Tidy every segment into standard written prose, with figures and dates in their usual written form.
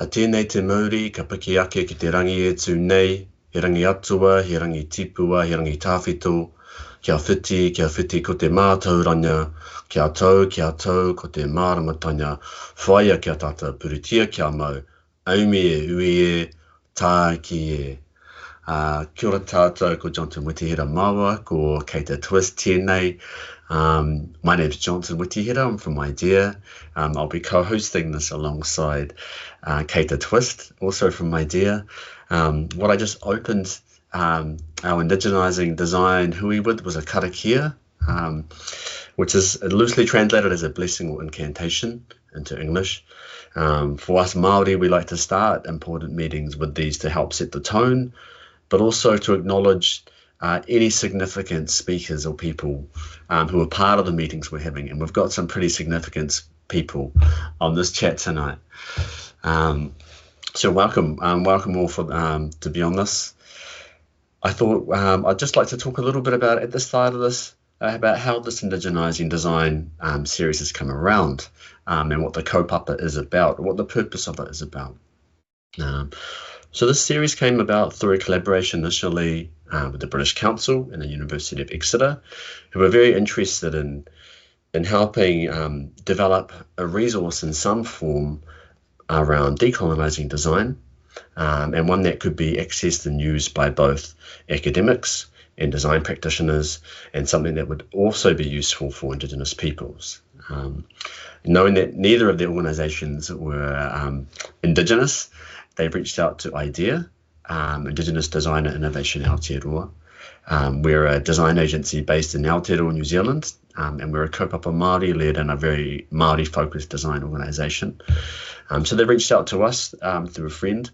A tēnei te Māori, ka piki ake ki te rangi e tū nei, he rangi atua, he rangi tipua, he rangi tāwhito, kia whiti ko te mātauranga, kia tau ko te māramatanga, whaia kia tata purutia kia mau, aumi e ui e, tā ki e. Kia ora tātou, ko Johnson Witehira Māua, ko Keita Twist tēnei. My name is Johnson Witehira, I'm from IDIA. I'll be co-hosting this alongside Keita Twist, also from IDIA. What I just opened our Indigenising Design hui with was a karakia, which is loosely translated as a blessing or incantation into English. For us Māori, we like to start important meetings with these to help set the tone, but also to acknowledge any significant speakers or people who are part of the meetings we're having. And we've got some pretty significant people on this chat tonight. So welcome all to be on this. I thought I'd just like to talk a little bit about at the start of this, about how this Indigenising Design series has come around, and what the kaupapa is about, what the purpose of it is about. So this series came about through a collaboration initially with the British Council and the University of Exeter, who were very interested in helping develop a resource in some form around decolonising design, and one that could be accessed and used by both academics and design practitioners, and something that would also be useful for Indigenous peoples. Knowing that neither of the organisations were Indigenous, they reached out to IDIA, Indigenous Design and Innovation Aotearoa. We're a design agency based in Aotearoa, New Zealand, and we're a kaupapa Māori-led and a very Māori-focused design organisation. So they reached out to us through a friend,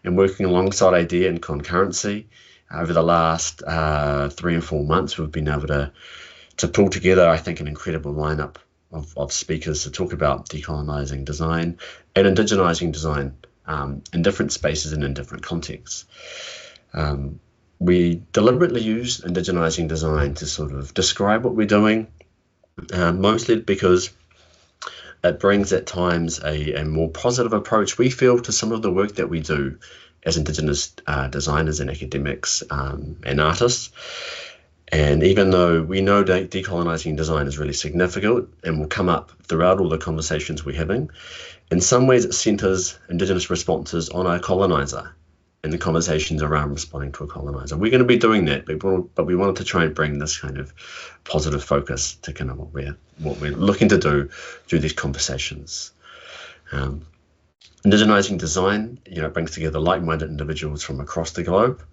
and working alongside IDIA in concurrency, over the last 3 and 4 months, we've been able to pull together, I think, an incredible lineup of speakers to talk about decolonising design and Indigenising design in different spaces and in different contexts. We deliberately use Indigenising design to sort of describe what we're doing, mostly because it brings at times a more positive approach, we feel, to some of the work that we do as Indigenous designers and academics and artists. And even though we know that decolonising design is really significant and will come up throughout all the conversations we're having, in some ways it centres Indigenous responses on a coloniser and the conversations around responding to a coloniser. We're going to be doing that, but we wanted to try and bring this kind of positive focus to kind of what we're looking to do through these conversations. Indigenising design, brings together like-minded individuals from across the globe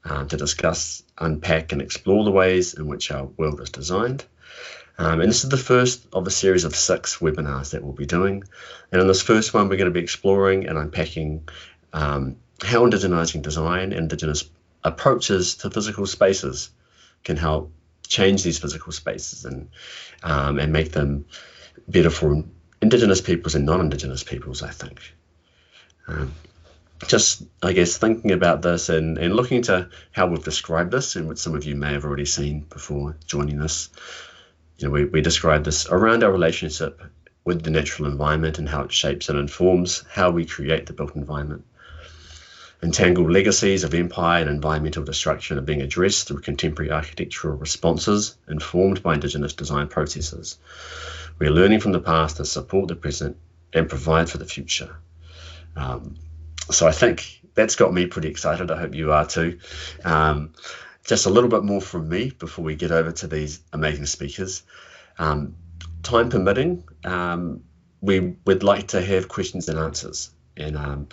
to discuss, unpack and explore the ways in which our world is designed. And this is the first of a series of 6 webinars that we'll be doing. And in this first one, we're going to be exploring and unpacking how Indigenising design and Indigenous approaches to physical spaces can help change these physical spaces and make them better for Indigenous peoples and non-Indigenous peoples, I think. Just, I guess, thinking about this and looking to how we've described this, and what some of you may have already seen before joining this. We describe this around our relationship with the natural environment and how it shapes and informs how we create the built environment. Entangled legacies of empire and environmental destruction are being addressed through contemporary architectural responses informed by Indigenous design processes. We are learning from the past to support the present and provide for the future. So I think that's got me pretty excited. I hope you are too. Just a little bit more from me before we get over to these amazing speakers. Time permitting, we would like to have questions and answers. And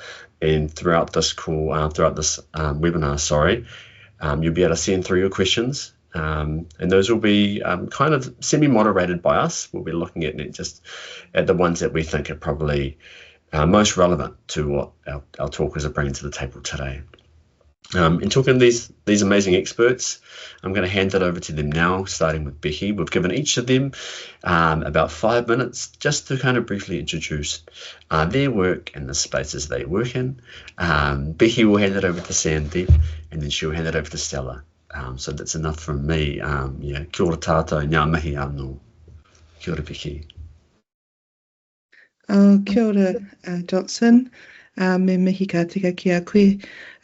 throughout this call, webinar, you'll be able to send through your questions, and those will be kind of semi-moderated by us. We'll be looking at just at the ones that we think are probably most relevant to what our talkers are bringing to the table today. In talking to these amazing experts, I'm going to hand it over to them now, starting with Becky. We've given each of them about 5 minutes just to kind of briefly introduce their work and the spaces they work in. Becky will hand it over to Sandeep, and then she'll hand it over to Stella. So that's enough from me. Kia ora tātou, ngā mihi anō. Kia ora, Becky. Kia ora, Johnson. Me mihi ka tika ki a koe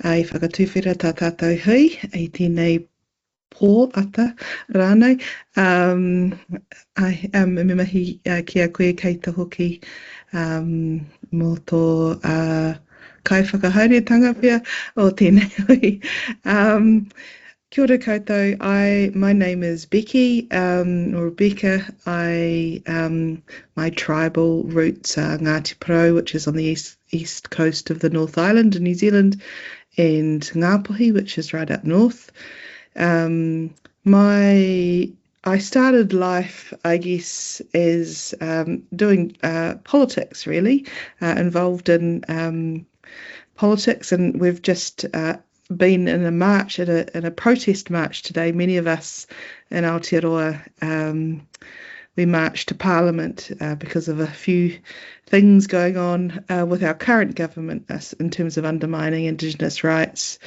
I whakatuwhera tā tātou hui i tēnei pō ata rānei. Me mihi ki a koe Keita hoki mō tō kai whakahaeretanga pia o tēnei hui. Kia ora koutou. My name is Becky, or Rebecca. My tribal roots are Ngāti Porou, which is on the east coast of the North Island in New Zealand, and Ngāpuhi, which is right up north. I started life, I guess, as doing politics, really, involved in politics, and we've just been in a march, in a protest march today. Many of us in Aotearoa, we marched to Parliament because of a few things going on with our current government in terms of undermining Indigenous rights.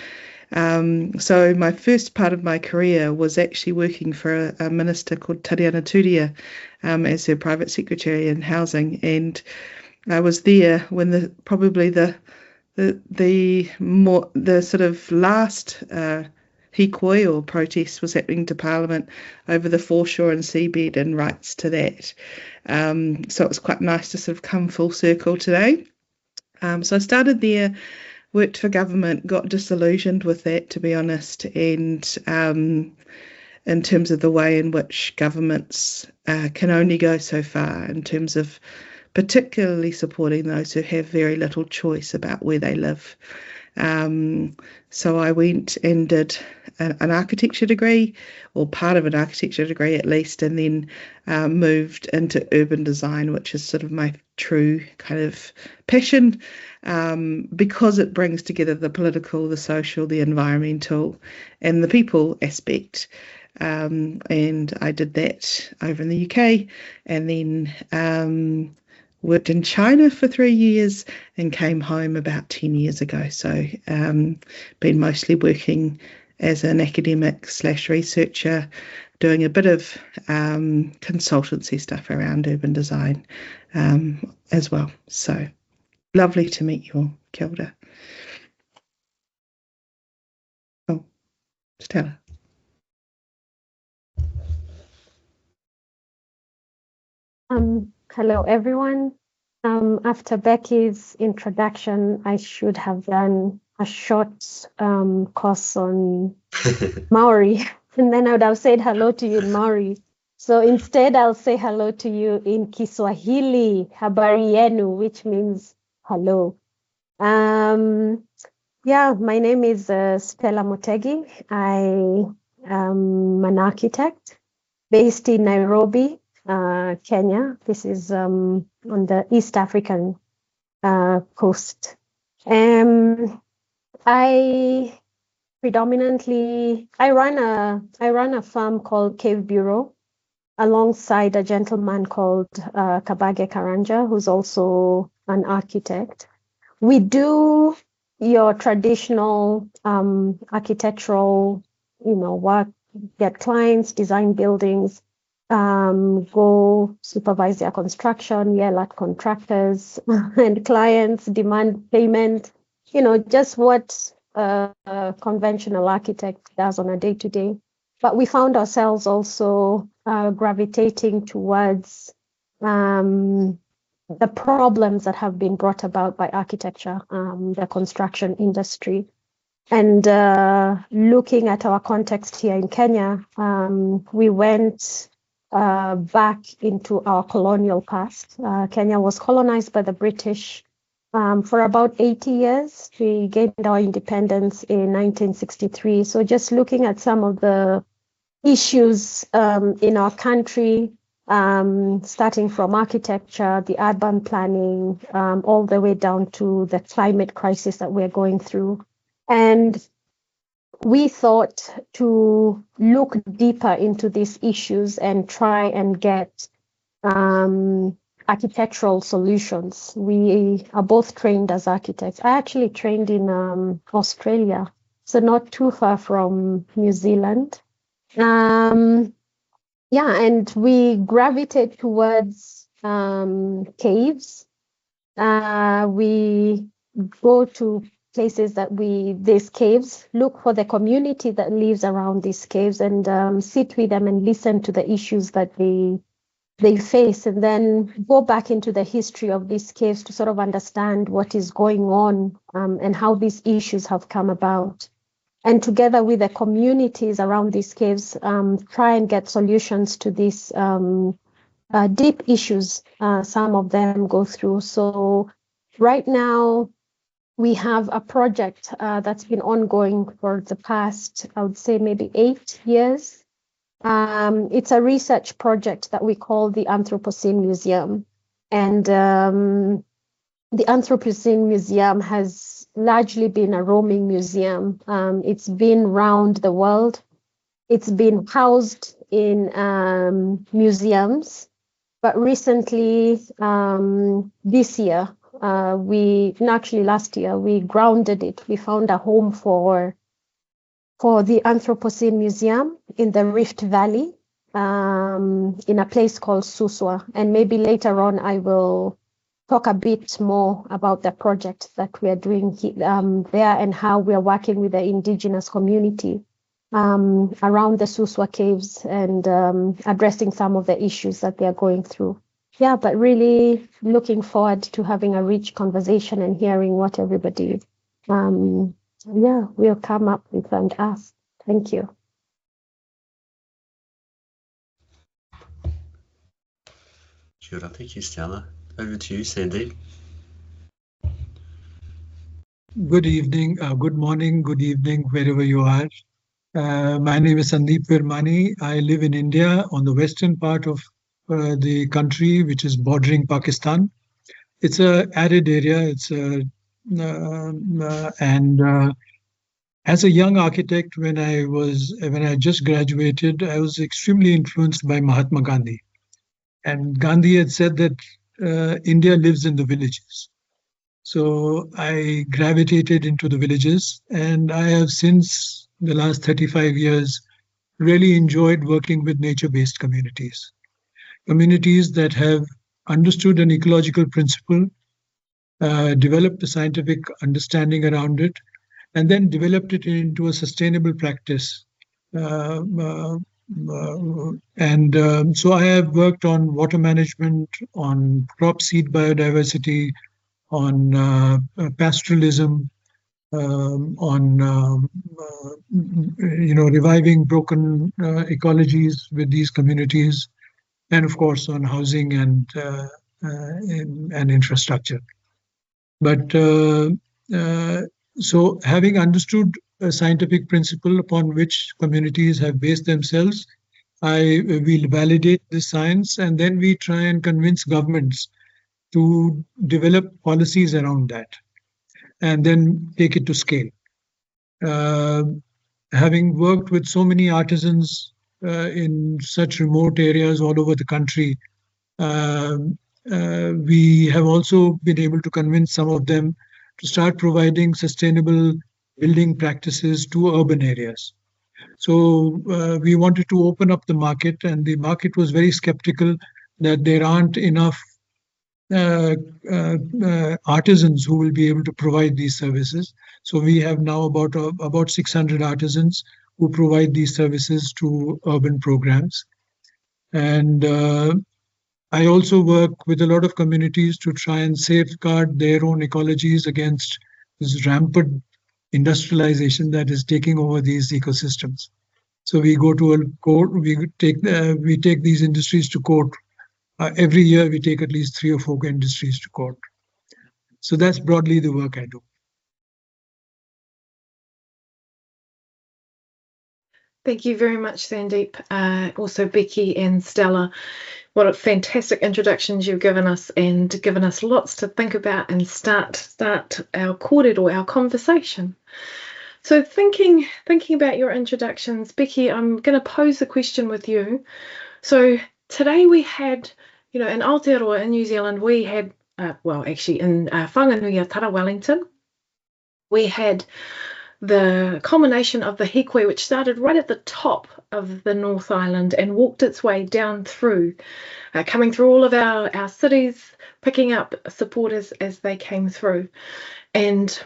So my first part of my career was actually working for a minister called Tariana Turia as her private secretary in housing, and I was there when probably the sort of last hikoi or protest was happening to Parliament over the foreshore and seabed and rights to that. So it was quite nice to sort of come full circle today. So I started there, worked for government, got disillusioned with that, to be honest, and in terms of the way in which governments can only go so far in terms of particularly supporting those who have very little choice about where they live. So I went and did an architecture degree, or part of an architecture degree at least, and then moved into urban design, which is sort of my true kind of passion, because it brings together the political, the social, the environmental, and the people aspect. And I did that over in the UK, and then worked in China for 3 years and came home about 10 years ago. So been mostly working as an academic / researcher, doing a bit of consultancy stuff around urban design as well. So lovely to meet you all. Kia ora. Oh, Stella. Hello, everyone. After Becky's introduction, I should have done a short course on Maori, and then I would have said hello to you in Maori. So instead, I'll say hello to you in Kiswahili, habari yenu, which means hello. Yeah, my name is Stella Mutegi. I am an architect based in Nairobi, Kenya. This is on the East African coast. I run a firm called Cave Bureau alongside a gentleman called Kabage Karanja, who's also an architect. We do your traditional architectural, work, get clients, design buildings, go supervise their construction, yell at contractors and clients, demand payment, just what a conventional architect does on a day-to-day. But we found ourselves also gravitating towards the problems that have been brought about by architecture, the construction industry. And looking at our context here in Kenya, we went back into our colonial past. Kenya was colonized by the British for about 80 years. We gained our independence in 1963. So just looking at some of the issues in our country, starting from architecture, the urban planning, all the way down to the climate crisis that we're going through. And we thought to look deeper into these issues and try and get architectural solutions. We are both trained as architects. I actually trained in Australia, so not too far from New Zealand. And we gravitate towards caves We go to places these caves, look for the community that lives around these caves, and sit with them and listen to the issues that they face, and then go back into the history of these caves to sort of understand what is going on, and how these issues have come about. And together with the communities around these caves, try and get solutions to these deep issues some of them go through. So right now, we have a project that's been ongoing for the past, I would say, maybe 8 years. It's a research project that we call the Anthropocene Museum. And the Anthropocene Museum has largely been a roaming museum. It's been around the world. It's been housed in museums. But recently, this year, last year, we grounded it. We found a home for the Anthropocene Museum in the Rift Valley, in a place called Suswa. And maybe later on, I will talk a bit more about the project that we are doing there, and how we are working with the Indigenous community around the Suswa caves, and addressing some of the issues that they are going through. Yeah, but really looking forward to having a rich conversation and hearing what everybody will come up with and ask. Thank you. Sure, thank you, Stella. Over to you, Sandeep. Good evening, good morning, good evening, wherever you are. My name is Sandeep Virmani. I live in India on the western part of the country, which is bordering Pakistan. It's an arid area. As a young architect, when I just graduated, I was extremely influenced by Mahatma Gandhi. And Gandhi had said that India lives in the villages. So I gravitated into the villages, and I have since the last 35 years really enjoyed working with nature-based communities. Communities that have understood an ecological principle, developed a scientific understanding around it, and then developed it into a sustainable practice. So I have worked on water management, on crop seed biodiversity, on pastoralism, on reviving broken ecologies with these communities, and of course on housing and infrastructure. But so having understood a scientific principle upon which communities have based themselves, we'll validate the science, and then we try and convince governments to develop policies around that, and then take it to scale. Having worked with so many artisans in such remote areas all over the country, we have also been able to convince some of them to start providing sustainable building practices to urban areas. So we wanted to open up the market, and the market was very skeptical that there aren't enough artisans who will be able to provide these services. So we have now about 600 artisans who provide these services to urban programs. And I also work with a lot of communities to try and safeguard their own ecologies against this rampant industrialization that is taking over these ecosystems. So we go to a court, we take these industries to court. Every year we take at least 3 or 4 industries to court. So that's broadly the work I do. Thank you very much, Sandeep. Also, Becky and Stella, what a fantastic introductions you've given us, and given us lots to think about and start our kōrero, our conversation. So thinking about your introductions, Becky, I'm going to pose the question with you. So today we had, in Aotearoa in New Zealand, we had, in Whanganui-a-Tara, Wellington, we had the culmination of the hikoi, which started right at the top of the North Island and walked its way down through, coming through all of our cities, picking up supporters as they came through. And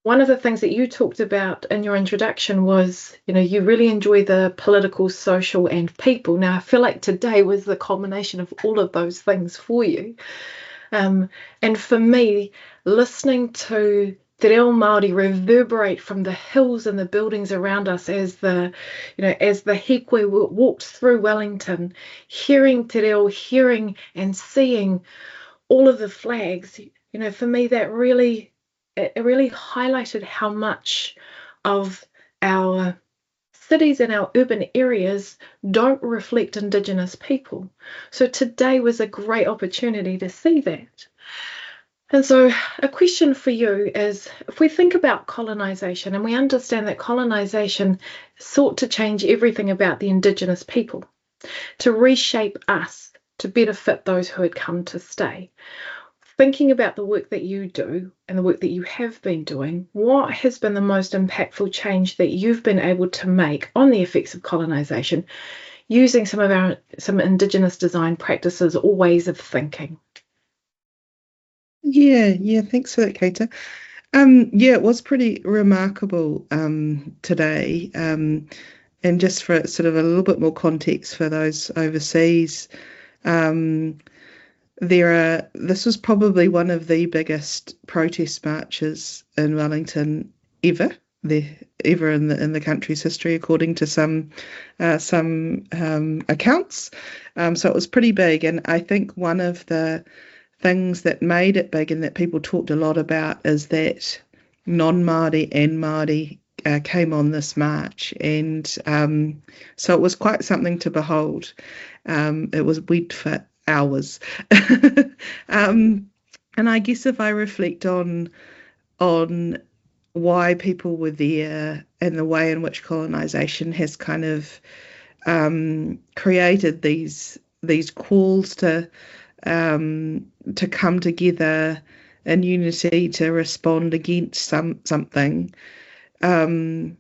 one of the things that you talked about in your introduction was, you really enjoy the political, social, and people. Now, I feel like today was the culmination of all of those things for you. And for me, listening to Te Reo Māori reverberate from the hills and the buildings around us as the hikoi walked through Wellington, hearing Te Reo, hearing and seeing all of the flags, for me that really highlighted how much of our cities and our urban areas don't reflect Indigenous people. So today was a great opportunity to see that. And so a question for you is, if we think about colonisation and we understand that colonisation sought to change everything about the Indigenous people, to reshape us to better fit those who had come to stay, thinking about the work that you do and the work that you have been doing, what has been the most impactful change that you've been able to make on the effects of colonisation using some Indigenous design practices or ways of thinking? Yeah, thanks for that, Keita. It was pretty remarkable today. And just for sort of a little bit more context for those overseas, this was probably one of the biggest protest marches in Wellington ever in the country's history, according to some accounts. So it was pretty big, and I think one of the things that made it big and that people talked a lot about is that non-Māori and Māori came on this march, and so it was quite something to behold. It was went for hours. And I guess if I reflect on why people were there and the way in which colonisation has kind of created these calls to come together in unity to respond against something. I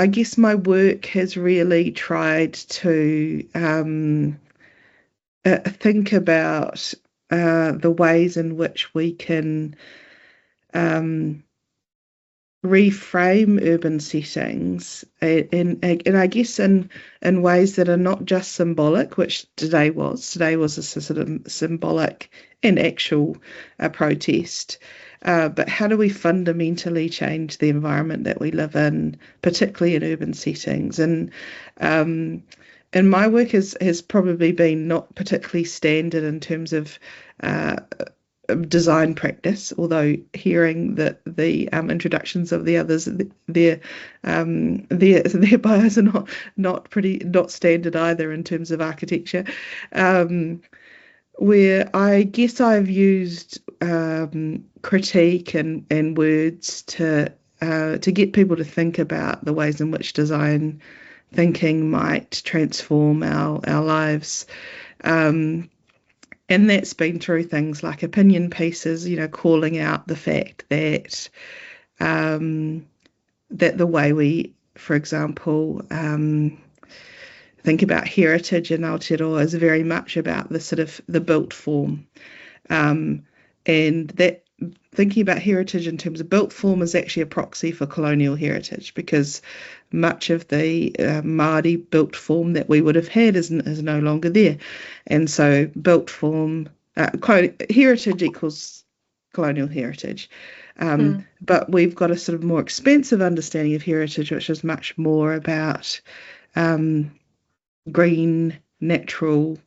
guess my work has really tried to think about the ways in which we can reframe urban settings and I guess in ways that are not just symbolic, which today was a sort of symbolic and actual protest, but how do we fundamentally change the environment that we live in, particularly in urban settings? And my work has probably been not particularly standard in terms of design practice, although hearing that the introductions of the others, their bios are not standard either in terms of architecture, where I guess I've used critique and words to get people to think about the ways in which design thinking might transform our lives. And that's been through things like opinion pieces, calling out the fact that that the way we, for example, think about heritage in Aotearoa is very much about the sort of the built form, and that thinking about heritage in terms of built form is actually a proxy for colonial heritage, because much of the Māori built form that we would have had is no longer there. And so built form, heritage equals colonial heritage. But we've got a sort of more expansive understanding of heritage, which is much more about green, natural,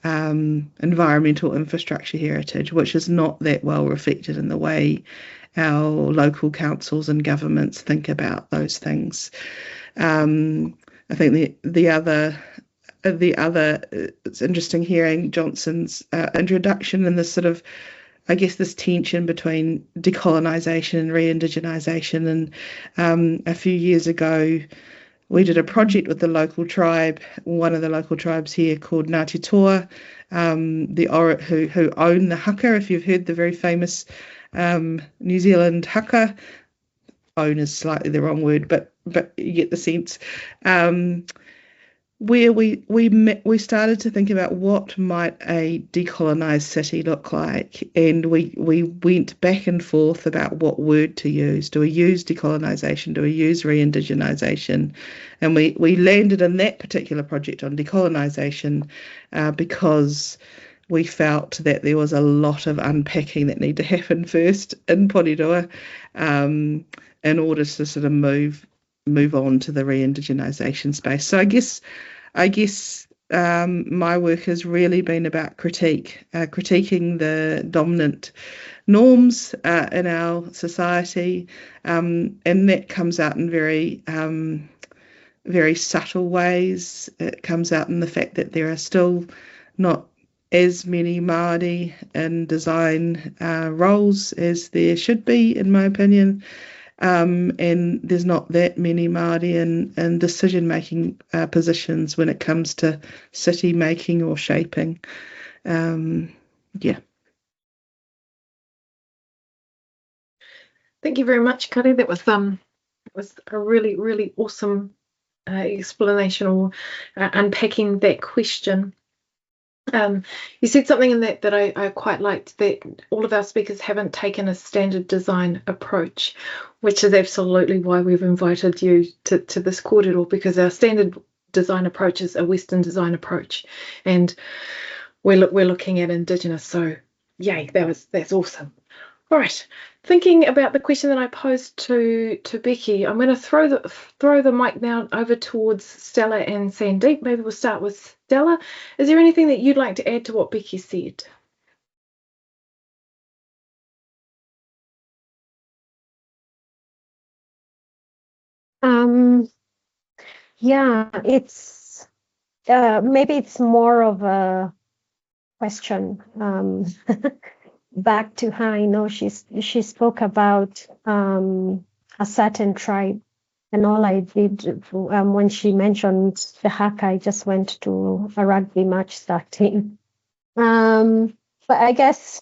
environmental infrastructure heritage, which is not that well reflected in the way our local councils and governments think about those things. I think the other it's interesting hearing Johnson's introduction and this sort of, I guess, this tension between decolonisation and re-indigenisation. And a few years ago, we did a project with the local tribe, one of the local tribes here called Ngāti Toa, who own the haka. If you've heard the very famous New Zealand haka, own is slightly the wrong word, but you get the sense. Where we started to think about what might a decolonised city look like, and we went back and forth about what word to use. Do we use decolonisation? Do we use re-indigenisation? And we landed in that particular project on decolonisation because we felt that there was a lot of unpacking that needed to happen first in Porirua in order to sort of move on to the re-indigenisation space. So I guess my work has really been about critiquing the dominant norms in our society, and that comes out in very subtle ways. It comes out in the fact that there are still not as many Māori in design roles as there should be, in my opinion. And there's not that many Māori in decision-making positions when it comes to city making or shaping. Yeah. Thank you very much, Kari. That was a really, really awesome explanation or unpacking that question. You said something in that I quite liked, that all of our speakers haven't taken a standard design approach, which is absolutely why we've invited you to this kōrero, because our standard design approach is a Western design approach, and we're looking at Indigenous. So, yay, that's awesome. All right, thinking about the question that I posed to Becky, I'm going to throw the mic now over towards Stella and Sandeep. Maybe we'll start with Stella. Is there anything that you'd like to add to what Becky said? Yeah, it's maybe it's more of a question back to her. I know she spoke about a certain tribe, and all I did when she mentioned the haka, I just went to a rugby match starting. But I guess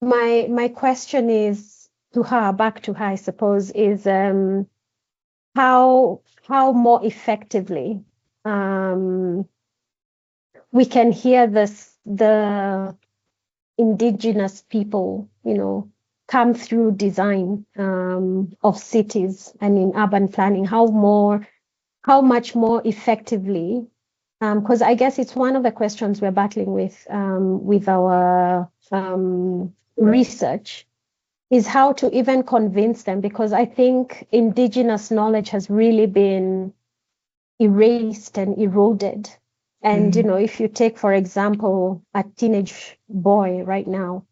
my question is to her, back to her, I suppose, is how more effectively we can hear the Indigenous people, come through design of cities and in urban planning. How much more effectively? Because I guess it's one of the questions we're battling with our research, is how to even convince them, because I think Indigenous knowledge has really been erased and eroded. And, if you take, for example, a teenage boy right now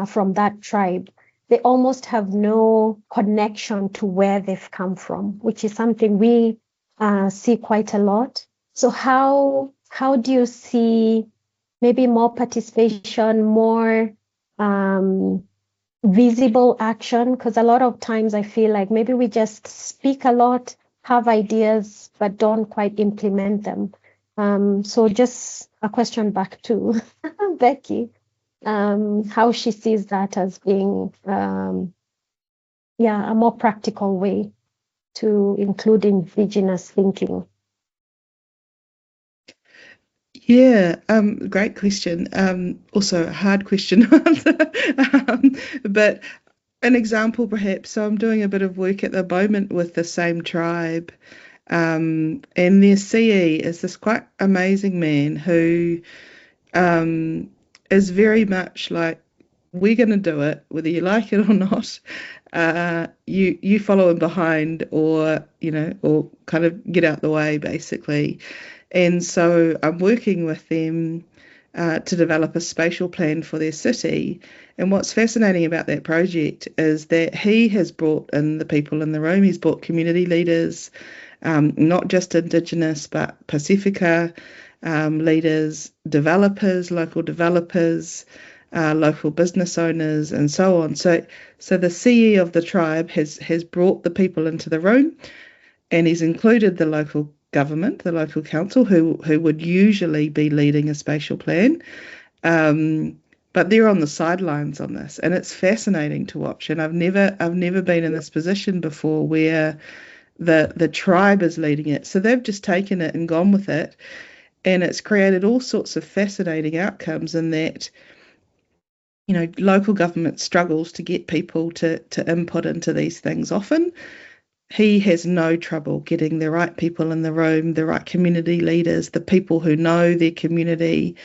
from that tribe, they almost have no connection to where they've come from, which is something we see quite a lot. So how do you see maybe more participation, more visible action? Because a lot of times I feel like maybe we just speak a lot, have ideas, but don't quite implement them. So just a question back to Becky, how she sees that as being, a more practical way to include Indigenous thinking. Yeah, great question. Also a hard question to answer. But an example perhaps, so I'm doing a bit of work at the moment with the same tribe, and their CE is this quite amazing man who is very much like, we're going to do it, whether you like it or not. You follow him behind, or kind of get out the way, basically. And so I'm working with them to develop a spatial plan for their city. And what's fascinating about that project is that he has brought in the people in the room. He's brought community leaders, not just Indigenous, but Pacifica leaders, developers, local business owners, and so on. So the CE of the tribe has brought the people into the room, and he's included the local government, the local council, who would usually be leading a spatial plan. but they're on the sidelines on this, and it's fascinating to watch. And I've never been in this position before where the tribe is leading it. So they've just taken it and gone with it, and it's created all sorts of fascinating outcomes in that, you know, local government struggles to get people to input into these things. Often he has no trouble getting the right people in the room, the right community leaders, the people who know their community.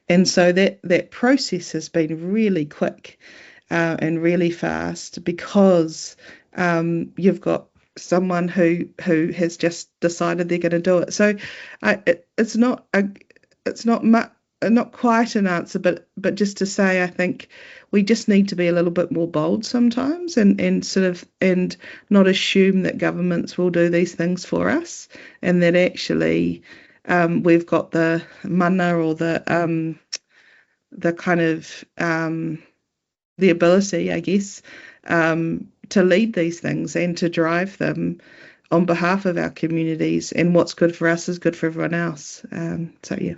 And so that process has been really quick and really fast, because you've got someone who has just decided they're going to do it. So it's not quite an answer, but just to say, I think we just need to be a little bit more bold sometimes, and not assume that governments will do these things for us, and that actually we've got the mana, or the kind of the ability, I guess, to lead these things and to drive them on behalf of our communities. And what's good for us is good for everyone else. So yeah.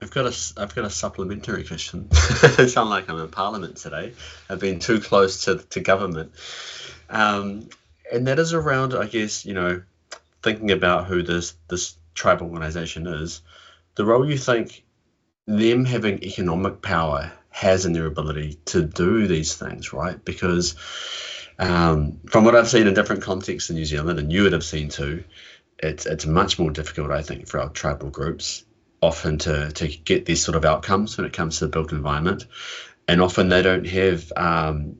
I've got a supplementary question. I sound like I'm in Parliament today. I've been too close to government, and that is around, I guess, you know, thinking about who this tribe organisation is, the role you think them having economic power has in their ability to do these things, right? Because from what I've seen in different contexts in New Zealand, and you would have seen too, it's much more difficult, I think, for our tribal groups often to get these sort of outcomes when it comes to the built environment, and often they don't have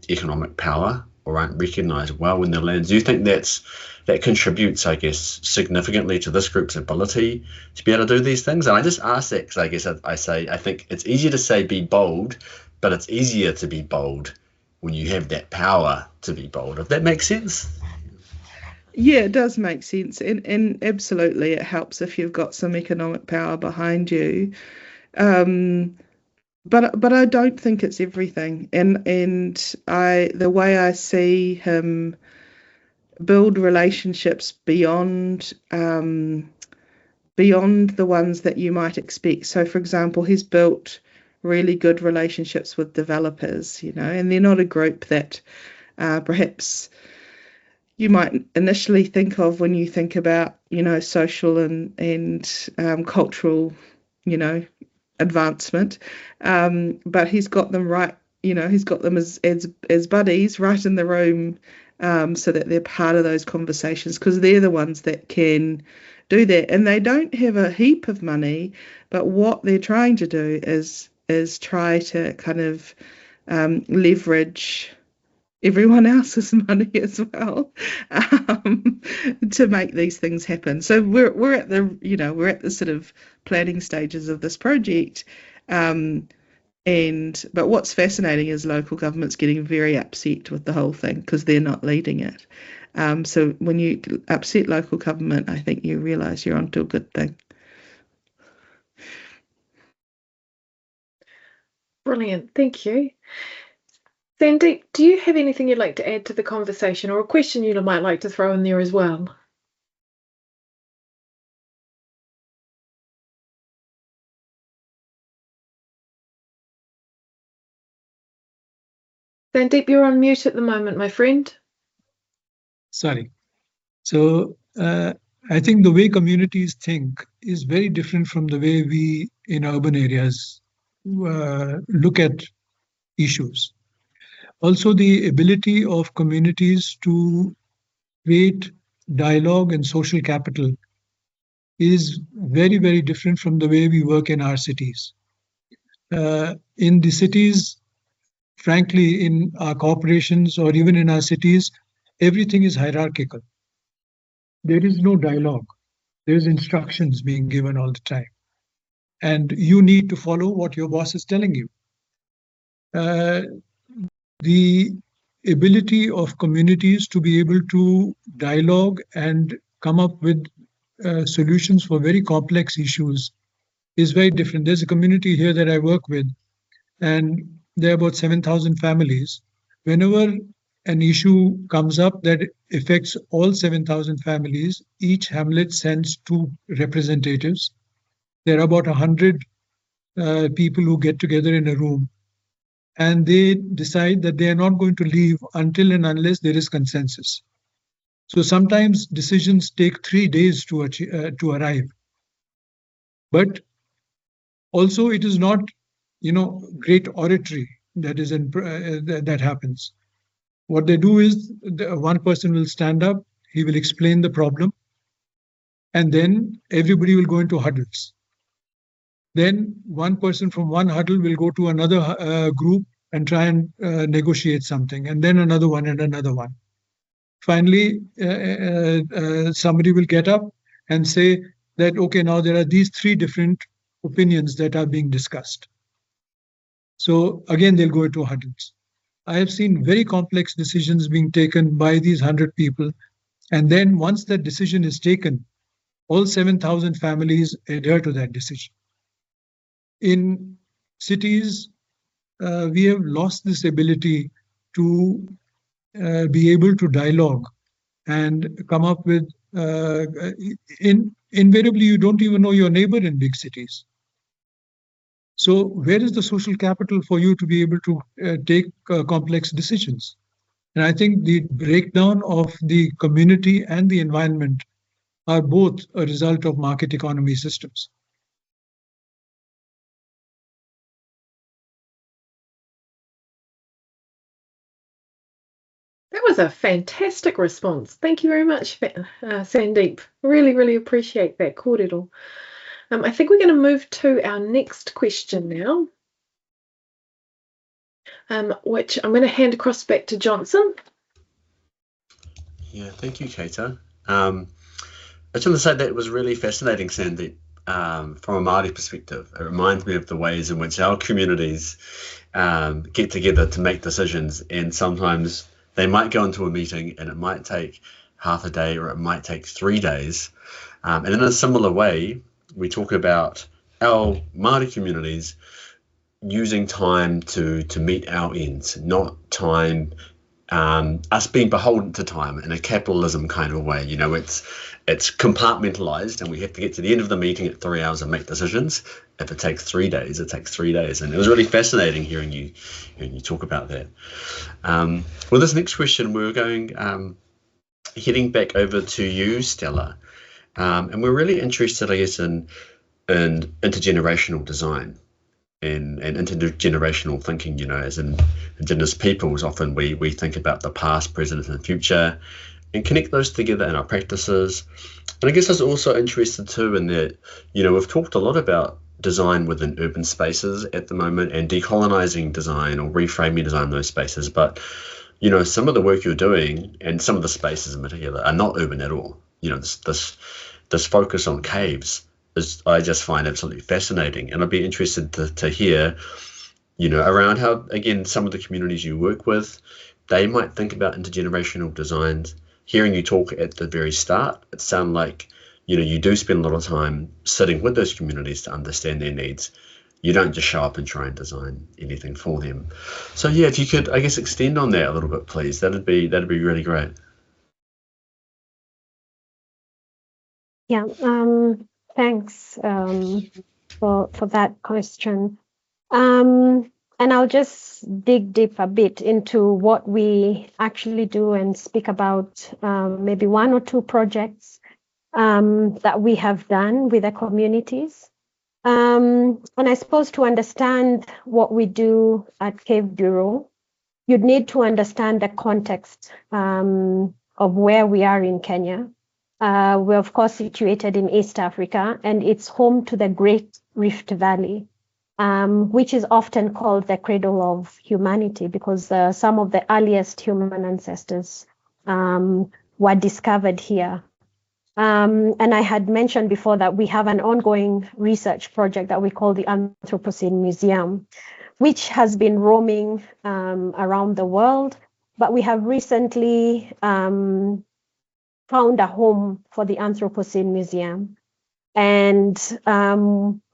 economic power or aren't recognised well in their lands. Do you think that contributes, I guess, significantly to this group's ability to be able to do these things? And I just ask that because I guess I think it's easier to say be bold, but it's easier to be bold when you have that power to be bold, if that makes sense. Yeah, it does make sense, and absolutely it helps if you've got some economic power behind you. But I don't think it's everything, and the way I see him build relationships beyond the ones that you might expect. So, for example, he's built really good relationships with developers, you know, and they're not a group that perhaps you might initially think of when you think about, you know, social and cultural, you know, advancement. But he's got them right, you know, he's got them as buddies right in the room, so that they're part of those conversations, because they're the ones that can do that. And they don't have a heap of money, but what they're trying to do is try to kind of leverage everyone else's money as well, to make these things happen. So we're at the sort of planning stages of this project, but what's fascinating is local government's getting very upset with the whole thing because they're not leading it. So when you upset local government, I think you realise you're onto a good thing. Brilliant, thank you. Sandeep, do you have anything you'd like to add to the conversation, or a question you might like to throw in there as well? Sandeep, you're on mute at the moment, my friend. Sorry. So I think the way communities think is very different from the way we in urban areas look at issues. Also, the ability of communities to create dialogue and social capital is very, very different from the way we work in our cities. In the cities, frankly, in our corporations or even in our cities, everything is hierarchical. There is no dialogue. There's instructions being given all the time. And you need to follow what your boss is telling you. The ability of communities to be able to dialogue and come up with solutions for very complex issues is very different. There's a community here that I work with, and there are about 7,000 families. Whenever an issue comes up that affects all 7,000 families, each hamlet sends 2 representatives. There are about 100 people who get together in a room and they decide that they are not going to leave until and unless there is consensus. So sometimes decisions take 3 days to arrive. But also it is not, great oratory that is that happens. What they do is one person will stand up, he will explain the problem, and then everybody will go into huddles. Then one person from one huddle will go to another group and try and negotiate something, and then another one and another one. Finally, somebody will get up and say that, okay, now there are these 3 different opinions that are being discussed. So again, they'll go into huddles. I have seen very complex decisions being taken by these 100 people. And then once that decision is taken, all 7,000 families adhere to that decision. In cities, we have lost this ability to be able to dialogue and come up with, invariably, you don't even know your neighbor in big cities. So where is the social capital for you to be able to take complex decisions? And I think the breakdown of the community and the environment are both a result of market economy systems. That was a fantastic response. Thank you very much, Sandeep. Really, really appreciate that kōrero. I think we're going to move to our next question now, which I'm going to hand across back to Johnson. Yeah, thank you, Keita. I just want to say that it was really fascinating, Sandeep, from a Māori perspective. It reminds me of the ways in which our communities get together to make decisions, and sometimes they might go into a meeting and it might take half a day or it might take 3 days. And in a similar way, we talk about our Māori communities using time to meet our ends, not time, us being beholden to time in a capitalism kind of way. It's compartmentalized, and we have to get to the end of the meeting at 3 hours and make decisions. If it takes 3 days, it takes 3 days. And it was really fascinating hearing you talk about that. Well, this next question, we're going heading back over to you, Stella. And we're really interested, I guess, in intergenerational design and intergenerational thinking. As in Indigenous peoples, often we think about the past, present, and future, and connect those together in our practices. And I guess I was also interested too in that, we've talked a lot about design within urban spaces at the moment and decolonising design or reframing design in those spaces. But, some of the work you're doing and some of the spaces in particular are not urban at all. This focus on caves I just find absolutely fascinating. And I'd be interested to hear, around how, again, some of the communities you work with, they might think about intergenerational designs. Hearing you talk at the very start, it sounded like, you do spend a lot of time sitting with those communities to understand their needs. You don't just show up and try and design anything for them. So yeah, if you could, I guess, extend on that a little bit, please, that'd be really great. Yeah, thanks for that question. And I'll just dig deep a bit into what we actually do and speak about maybe 1 or 2 projects that we have done with the communities. And I suppose to understand what we do at Cave Bureau, you'd need to understand the context of where we are in Kenya. We're, of course, situated in East Africa, and it's home to the Great Rift Valley, which is often called the cradle of humanity because some of the earliest human ancestors were discovered here. And I had mentioned before that we have an ongoing research project that we call the Anthropocene Museum, which has been roaming around the world, but we have recently found a home for the Anthropocene Museum. And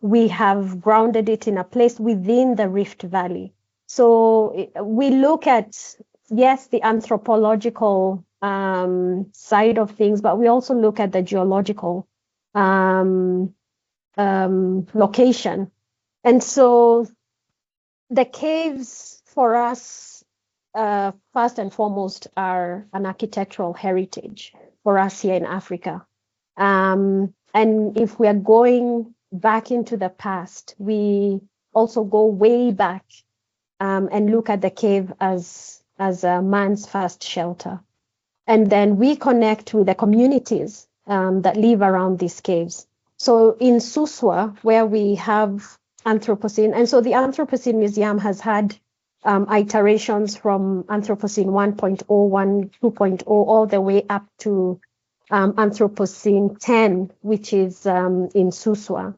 we have grounded it in a place within the Rift Valley. So we look at, yes, the anthropological side of things, but we also look at the geological location. And so the caves for us, first and foremost, are an architectural heritage for us here in Africa. And if we are going back into the past, we also go way back and look at the cave as a man's first shelter. And then we connect with the communities that live around these caves. So in Suswa, where we have Anthropocene, and so the Anthropocene Museum has had iterations from Anthropocene 1.0, 2.0, all the way up to Anthropocene 10, which is in Suswa.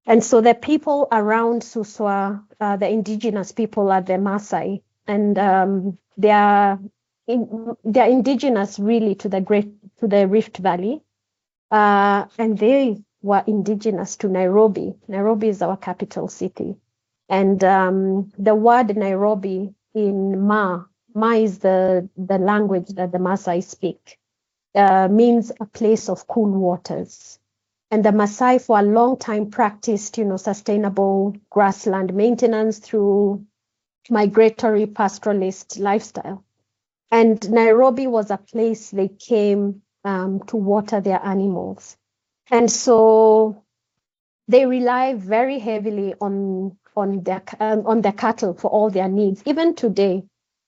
And so the people around Suswa, the indigenous people, are the Maasai, and they are indigenous really to the Rift Valley, and they were indigenous to Nairobi. Nairobi is our capital city, and the word Nairobi in Ma is the language that the Maasai speak, means a place of cool waters. And the Maasai for a long time practiced, sustainable grassland maintenance through migratory pastoralist lifestyle. And Nairobi was a place they came to water their animals. And so they rely very heavily on their cattle for all their needs. Even today,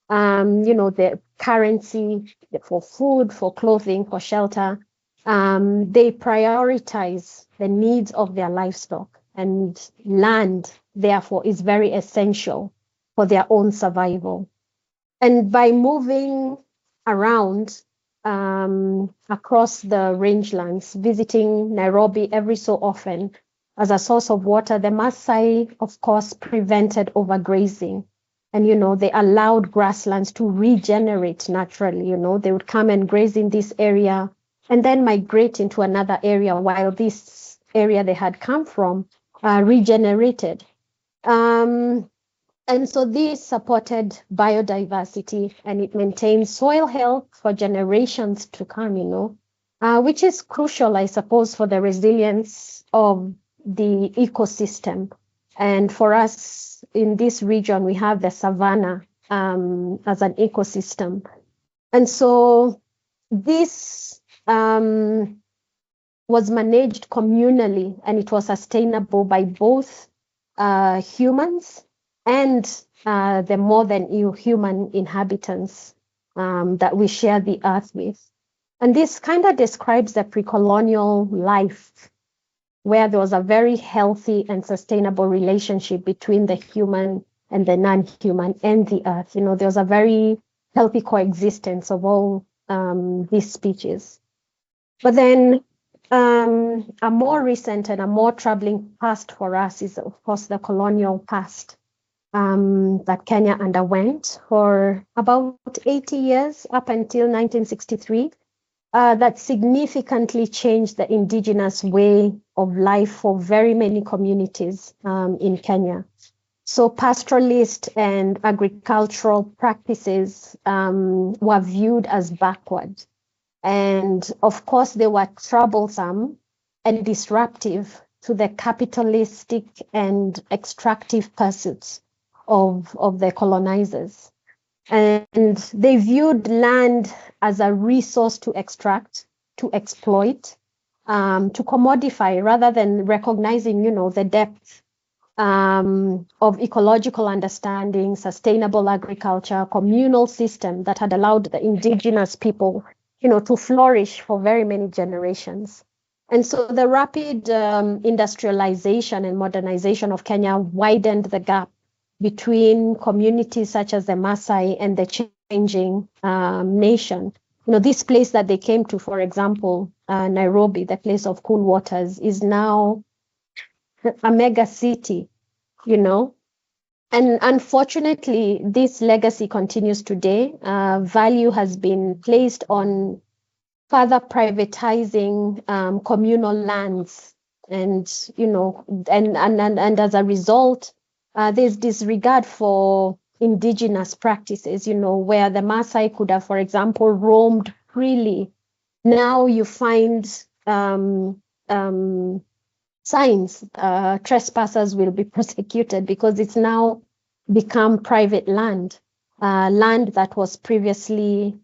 the currency for food, for clothing, for shelter, they prioritize the needs of their livestock, and land, therefore, is very essential for their own survival. And by moving around across the rangelands, visiting Nairobi every so often as a source of water, the Maasai, of course, prevented overgrazing. And, they allowed grasslands to regenerate naturally. They would come and graze in this area and then migrate into another area while this area they had come from regenerated. And so this supported biodiversity, and it maintains soil health for generations to come, which is crucial, I suppose, for the resilience of the ecosystem. And for us in this region, we have the savanna as an ecosystem. And so this was managed communally, and it was sustainable by both humans and the more than human inhabitants that we share the earth with. And this kind of describes the pre-colonial life, where there was a very healthy and sustainable relationship between the human and the non-human and the earth. There was a very healthy coexistence of all these species. But then a more recent and a more troubling past for us is, of course, the colonial past that Kenya underwent for about 80 years, up until 1963, that significantly changed the indigenous way of life for very many communities in Kenya. So pastoralist and agricultural practices were viewed as backward. And of course, they were troublesome and disruptive to the capitalistic and extractive pursuits of the colonizers. And they viewed land as a resource to extract, to exploit, to commodify, rather than recognizing, the depth of ecological understanding, sustainable agriculture, communal system that had allowed the indigenous people, to flourish for very many generations. And so the rapid industrialization and modernization of Kenya widened the gap between communities such as the Maasai and the changing nation. This place that they came to, for example, Nairobi, the place of cool waters, is now a mega city, And unfortunately, this legacy continues today. Value has been placed on further privatizing communal lands, and as a result, there's disregard for indigenous practices, where the Maasai could have, for example, roamed freely. Now you find signs, trespassers will be prosecuted, because it's now become private land, land that was previously,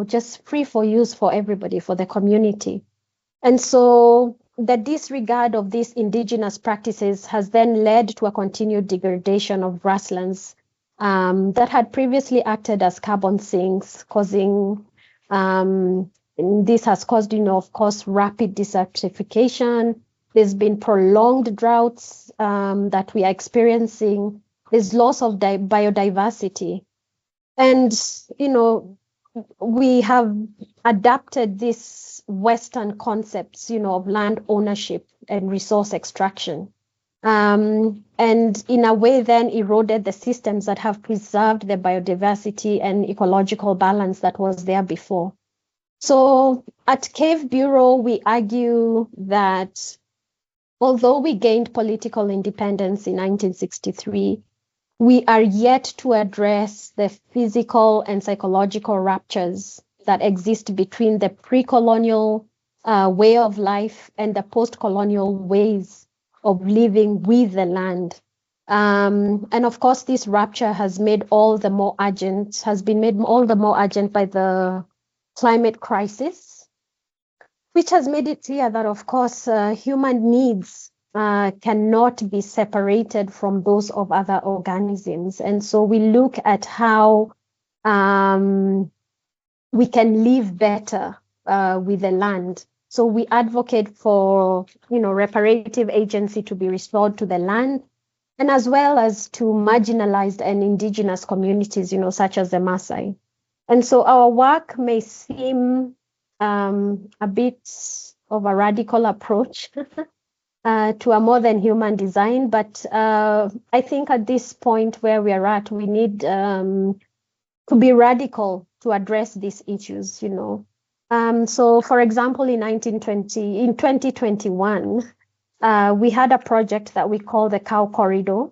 just free for use for everybody, for the community. And so the disregard of these indigenous practices has then led to a continued degradation of grasslands that had previously acted as carbon sinks, causing this has caused, of course, rapid desertification. There's been prolonged droughts that we are experiencing. There's loss of biodiversity. And, we have adapted these Western concepts, of land ownership and resource extraction. And in a way then eroded the systems that have preserved the biodiversity and ecological balance that was there before. So at Cave Bureau, we argue that although we gained political independence in 1963, we are yet to address the physical and psychological ruptures that exist between the pre-colonial way of life and the post-colonial ways of living with the land. And of course, this rupture has been made all the more urgent by the climate crisis, which has made it clear that, of course, human needs cannot be separated from those of other organisms. And so we look at how we can live better with the land. So we advocate for, reparative agency to be restored to the land, and as well as to marginalized and indigenous communities, such as the Maasai. And so our work may seem a bit of a radical approach to a more than human design, but I think at this point where we are at, we need to be radical to address these issues, So for example, in 2021, we had a project that we call the Cow Corridor,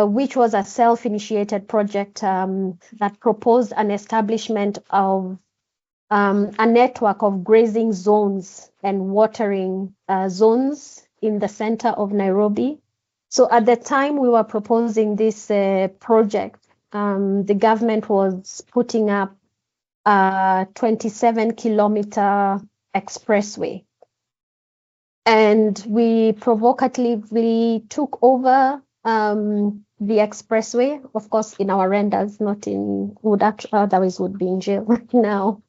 which was a self-initiated project that proposed an establishment of a network of grazing zones and watering zones in the center of Nairobi. So at the time we were proposing this project, the government was putting up a 27-kilometer expressway. And we provocatively took over the expressway, of course, in our renders, not in otherwise would be in jail right now.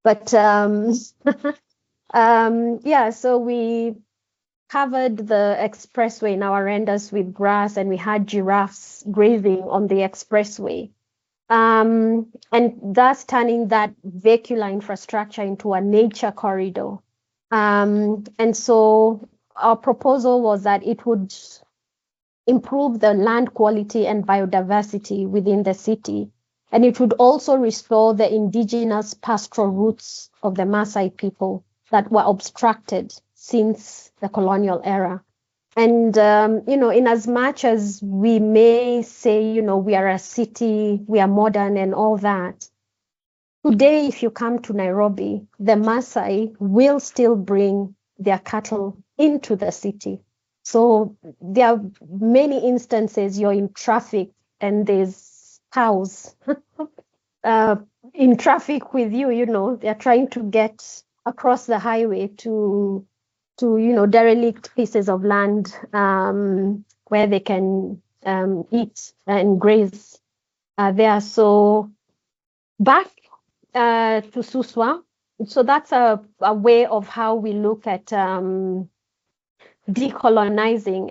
But so we covered the expressway in our renders with grass, and we had giraffes grazing on the expressway, and thus turning that vehicular infrastructure into a nature corridor. And so our proposal was that it would improve the land quality and biodiversity within the city. And it would also restore the indigenous pastoral roots of the Maasai people that were obstructed since the colonial era. And, in as much as we may say, we are a city, we are modern and all that, today, if you come to Nairobi, the Maasai will still bring their cattle into the city. So there are many instances you're in traffic and there's cows in traffic with you, they're trying to get across the highway to derelict pieces of land where they can eat and graze there. So back to Suswa. So that's a way of how we look at decolonizing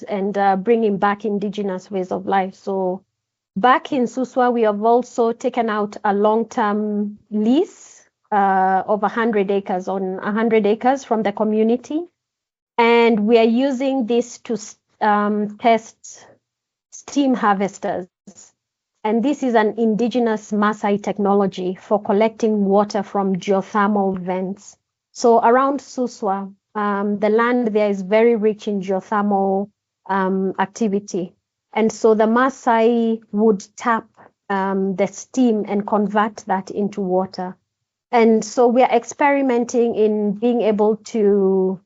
and bringing back indigenous ways of life. So back in Suswa, we have also taken out a long-term lease of 100 acres from the community. And we are using this to test steam harvesters. And this is an indigenous Maasai technology for collecting water from geothermal vents. So around Suswa, the land there is very rich in geothermal activity. And so the Maasai would tap the steam and convert that into water. And so we are experimenting in being able to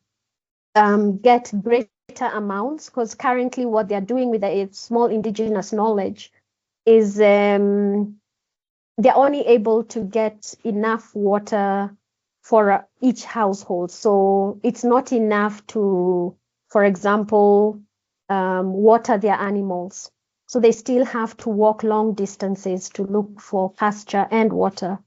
get greater amounts, because currently what they're doing with the small indigenous knowledge is they're only able to get enough water for each household. So it's not enough to, for example, water their animals. So they still have to walk long distances to look for pasture and water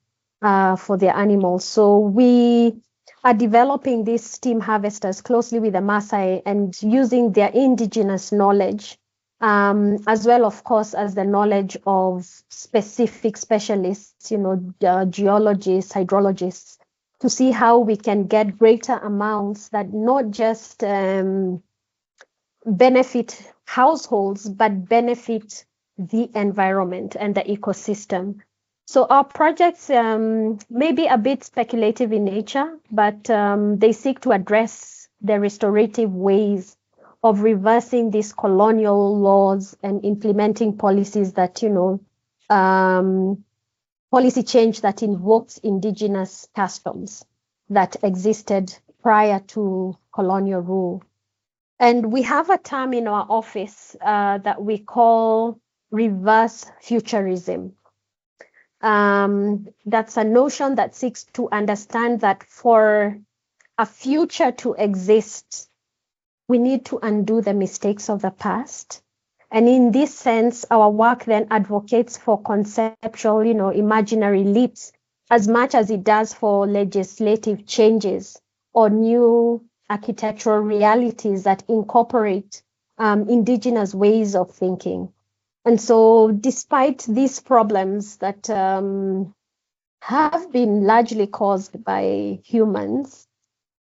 for their animals. So we are developing these steam harvesters closely with the Maasai and using their indigenous knowledge, as well, of course, as the knowledge of specific specialists, geologists, hydrologists, to see how we can get greater amounts that not just benefit households, but benefit the environment and the ecosystem. So our projects may be a bit speculative in nature, but they seek to address the restorative ways of reversing these colonial laws and implementing policies that, policy change that invokes indigenous customs that existed prior to colonial rule. And we have a term in our office that we call reverse futurism. That's a notion that seeks to understand that for a future to exist, we need to undo the mistakes of the past. And in this sense, our work then advocates for conceptual, imaginary leaps as much as it does for legislative changes or new architectural realities that incorporate indigenous ways of thinking. And so despite these problems that have been largely caused by humans,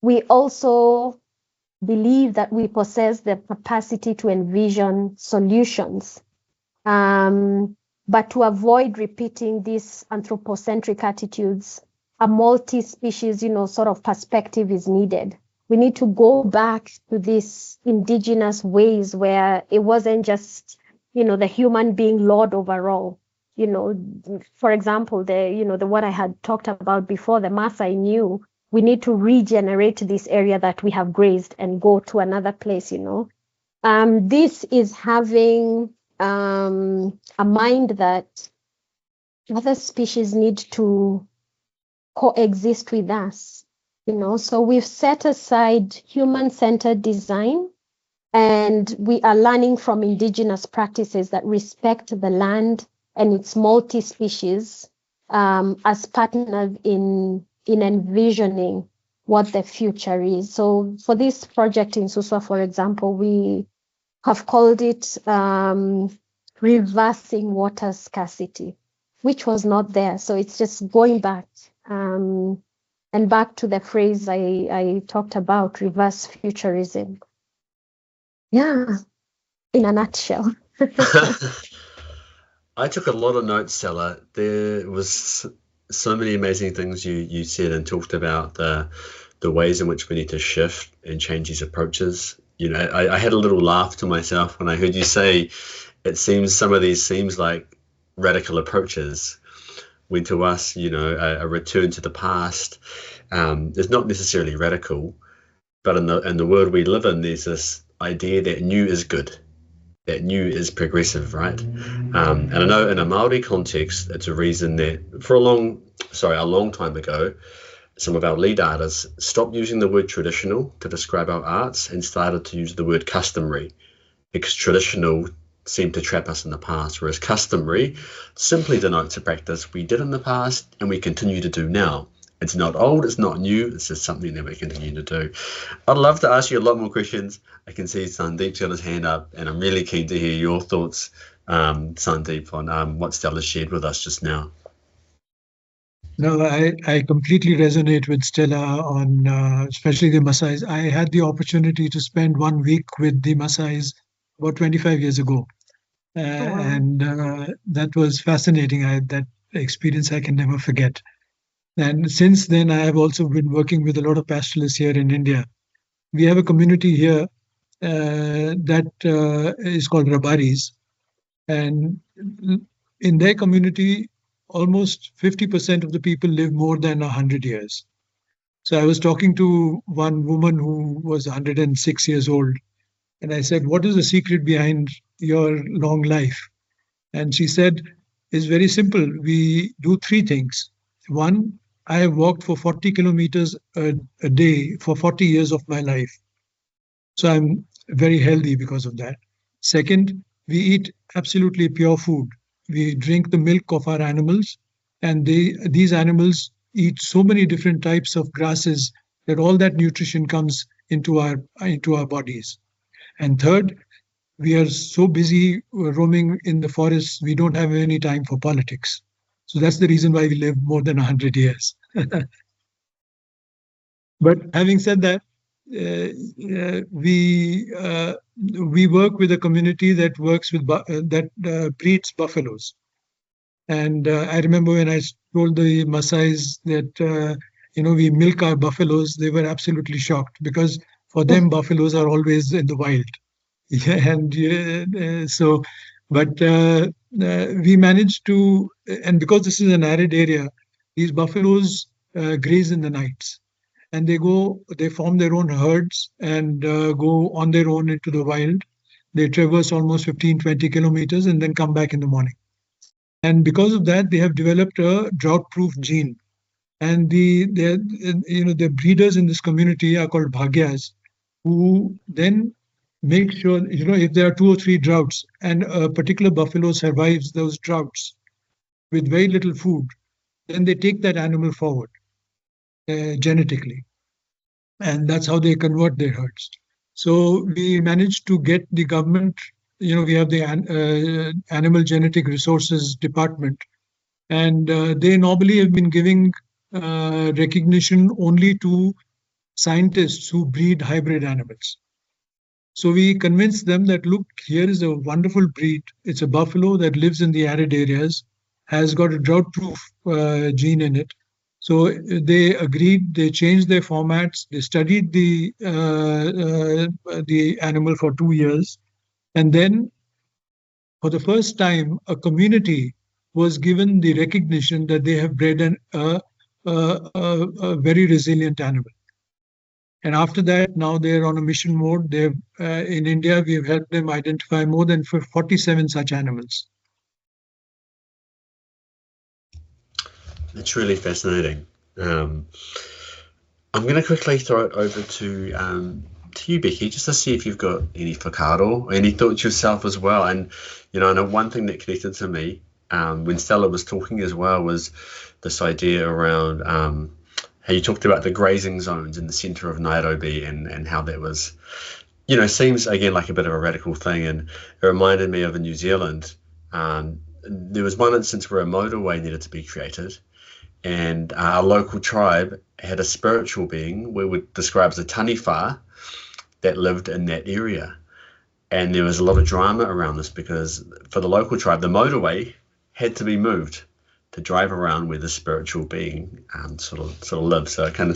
we also believe that we possess the capacity to envision solutions. But to avoid repeating these anthropocentric attitudes, a multi-species, sort of perspective is needed. We need to go back to these indigenous ways where it wasn't just, the human being lord over all. For example, the what I had talked about before, the Maasai knew we need to regenerate this area that we have grazed and go to another place, This is having a mind that other species need to coexist with us, So we've set aside human-centered design, and we are learning from indigenous practices that respect the land and its multi-species as partners in envisioning what the future is. So for this project in Suswa, for example, we have called it reversing water scarcity, which was not there. So it's just going back and back to the phrase I talked about, reverse futurism. Yeah, in a nutshell. I took a lot of notes, Stella. There was so many amazing things you said and talked about the ways in which we need to shift and change these approaches. I had a little laugh to myself when I heard you say some of these seems like radical approaches, when to us, a return to the past is not necessarily radical, but in the world we live in, there's this idea that new is good, that new is progressive, right? And I know in a Māori context, it's a reason that for a long time ago, some of our lead artists stopped using the word traditional to describe our arts and started to use the word customary, because traditional seemed to trap us in the past, whereas customary simply denotes a practice we did in the past and we continue to do now. It's not old, it's not new, it's just something that we continue to do. I'd love to ask you a lot more questions. I can see Sandeep's got his hand up, and I'm really keen to hear your thoughts, Sandeep, on what Stella shared with us just now. No, I completely resonate with Stella on especially the Maasais. I had the opportunity to spend 1 week with the Maasais about 25 years ago. And that was fascinating. That experience I can never forget. And since then, I have also been working with a lot of pastoralists here in India. We have a community here that is called Rabaris. And in their community, almost 50% of the people live more than 100 years. So I was talking to one woman who was 106 years old, and I said, "What is the secret behind your long life?" And she said, "It's very simple. We do three things. One, I have walked for 40 kilometers a day for 40 years of my life. So I'm very healthy because of that. Second, we eat absolutely pure food. We drink the milk of our animals, and these animals eat so many different types of grasses that all that nutrition comes into our bodies. And third, we are so busy roaming in the forests, we don't have any time for politics. So that's the reason why we live more than 100 years." But having said that, we work with a community that works with breeds buffaloes. And I remember when I told the Maasais that we milk our buffaloes, they were absolutely shocked, because for them buffaloes are always in the wild. Yeah, and we managed to, and because this is an arid area, these buffaloes graze in the nights, and they form their own herds and go on their own into the wild. They traverse almost 15, 20 kilometers and then come back in the morning. And because of that, they have developed a drought-proof gene. And the breeders in this community are called bhagyas, who then make sure, if there are 2 or 3 droughts and a particular buffalo survives those droughts with very little food, then they take that animal forward genetically. And that's how they convert their herds. So we managed to get the government, we have the Animal Genetic Resources Department, and they normally have been giving recognition only to scientists who breed hybrid animals. So we convinced them that, look, here is a wonderful breed. It's a buffalo that lives in the arid areas, has got a drought-proof gene in it. So they agreed, they changed their formats, they studied the animal for 2 years. And then for the first time, a community was given the recognition that they have bred a very resilient animal. And after that, now they're on a mission mode. In India, we have helped them identify more than 47 such animals. It's really fascinating. I'm going to quickly throw it over to you, Becky, just to see if you've got any whakaaro or any thoughts yourself as well. And I know one thing that connected to me when Stella was talking as well was this idea around how you talked about the grazing zones in the centre of Nairobi and how that was, seems again like a bit of a radical thing. And it reminded me of in New Zealand. There was one instance where a motorway needed to be created, and our local tribe had a spiritual being we would describe as a taniwha that lived in that area. And there was a lot of drama around this because for the local tribe, the motorway had to be moved to drive around where the spiritual being sort of lives. So I can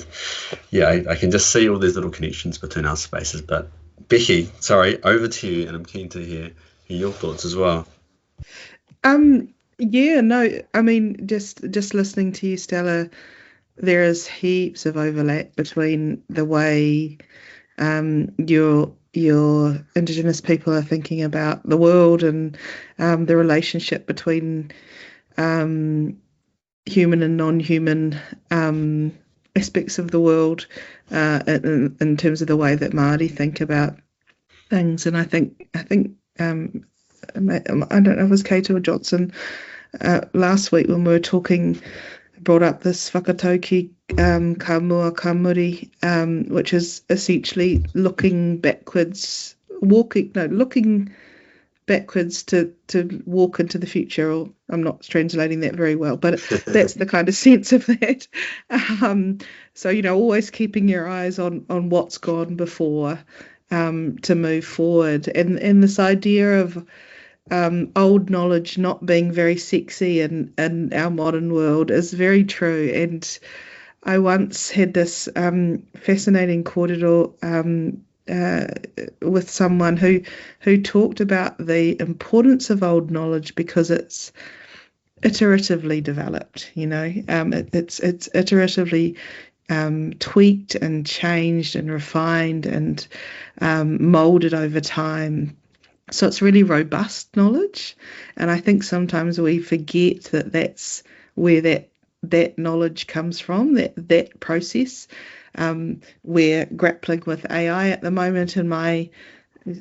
just see all these little connections between our spaces. But Becky, sorry, over to you, and I'm keen to hear your thoughts as well. Yeah, no, I mean, just listening to you, Stella, there is heaps of overlap between the way your Indigenous people are thinking about the world and the relationship between human and non-human aspects of the world in terms of the way that Māori think about things. And I think I don't know if it was Keita or Johnson last week when we were talking, brought up this whakatauki ka mua ka muri, which is essentially looking backwards to walk into the future. Or I'm not translating that very well, but that's the kind of sense of that. So always keeping your eyes on what's gone before to move forward, and this idea of old knowledge not being very sexy in our modern world is very true. And I once had this fascinating kōrero with someone who talked about the importance of old knowledge because it's iteratively developed. It's iteratively tweaked and changed and refined and molded over time. So it's really robust knowledge. And I think sometimes we forget that that's where that knowledge comes from, that process. We're grappling with AI at the moment in my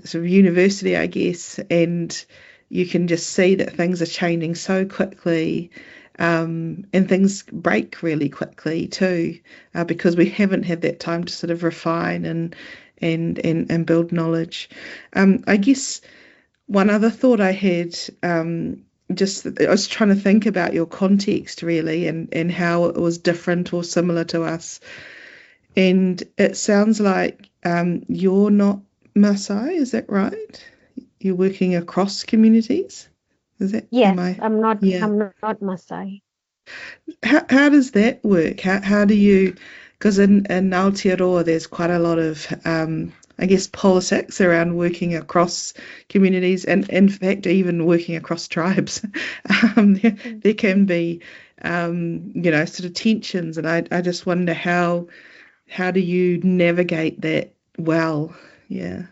sort of university, I guess, and you can just see that things are changing so quickly, and things break really quickly too, because we haven't had that time to sort of refine and build knowledge. I guess one other thought I had, I was trying to think about your context really, and how it was different or similar to us. And it sounds like you're not Maasai, is that right? You're working across communities? Is that? Yes, I'm not Maasai. How does that work? How do you? Because in Aotearoa there's quite a lot of I guess politics around working across communities, and in fact even working across tribes. There can be sort of tensions, and I just wonder how do you navigate that well? Yeah.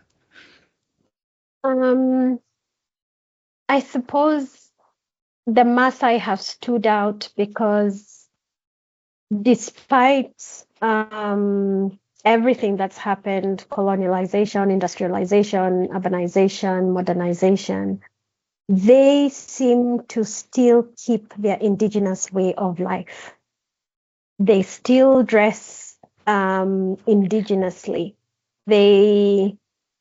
I suppose the Maasai have stood out because despite everything that's happened, colonialization, industrialization, urbanization, modernization, they seem to still keep their indigenous way of life. They still dress indigenously. They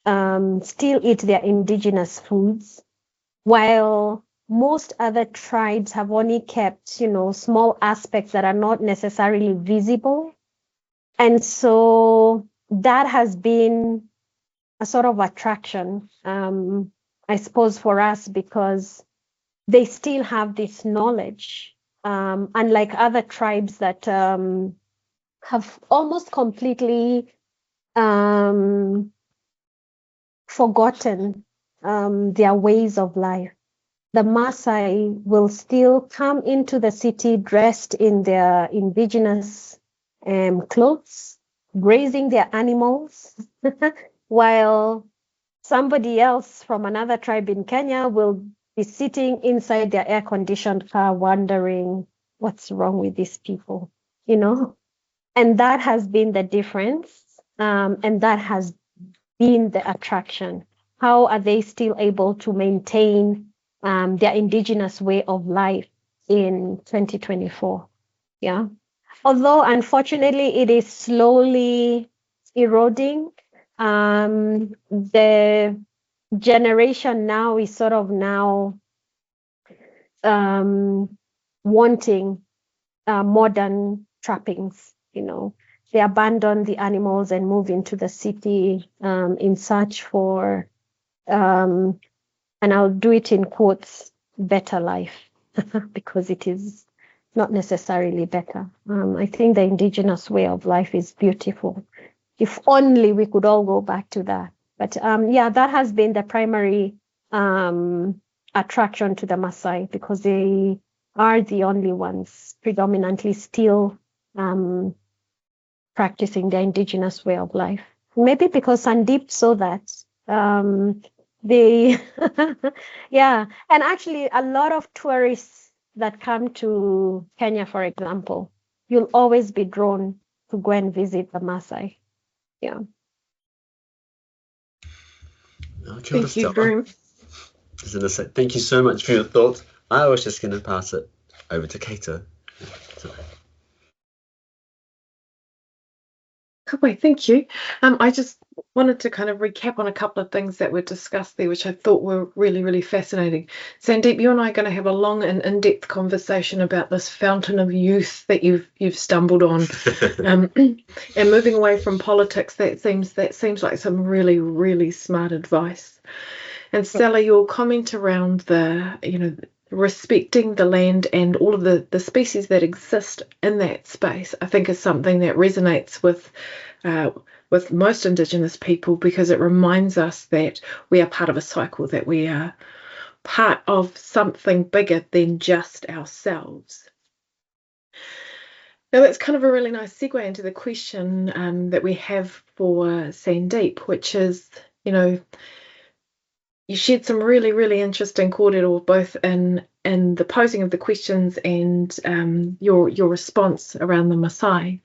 still eat their indigenous foods, while most other tribes have only kept, small aspects that are not necessarily visible. And so that has been a sort of attraction, I suppose, for us, because they still have this knowledge, unlike other tribes that have almost completely forgotten their ways of life. The Maasai will still come into the city dressed in their indigenous clothes, grazing their animals, while somebody else from another tribe in Kenya will be sitting inside their air-conditioned car wondering what's wrong with these people, And that has been the difference, and that has been the attraction. How are they still able to maintain their indigenous way of life in 2024? Yeah. Although, unfortunately, it is slowly eroding. The generation now is sort of now wanting modern trappings, They abandon the animals and move into the city in search for, and I'll do it in quotes, better life, because it is not necessarily better. I think the indigenous way of life is beautiful. If only we could all go back to that. But that has been the primary attraction to the Maasai, because they are the only ones predominantly still practicing their indigenous way of life. Maybe because Sandeep saw that. They, and actually a lot of tourists that come to Kenya, for example, you'll always be drawn to go and visit the Maasai. Yeah. Thank you very much. Thank you so much for your thoughts. I was just going to pass it over to Keita. Thank you. I just wanted to kind of recap on a couple of things that were discussed there, which I thought were really, really fascinating. Sandeep, you and I are going to have a long and in-depth conversation about this fountain of youth that you've stumbled on, and moving away from politics. That seems like some really, really smart advice. And Stella, your comment around the respecting the land and all of the species that exist in that space, I think is something that resonates with most Indigenous people, because it reminds us that we are part of a cycle, that we are part of something bigger than just ourselves. Now that's kind of a really nice segue into the question that we have for Sandeep, which is, you shared some really, really interesting kōrero both in the posing of the questions and your response around the Maasai.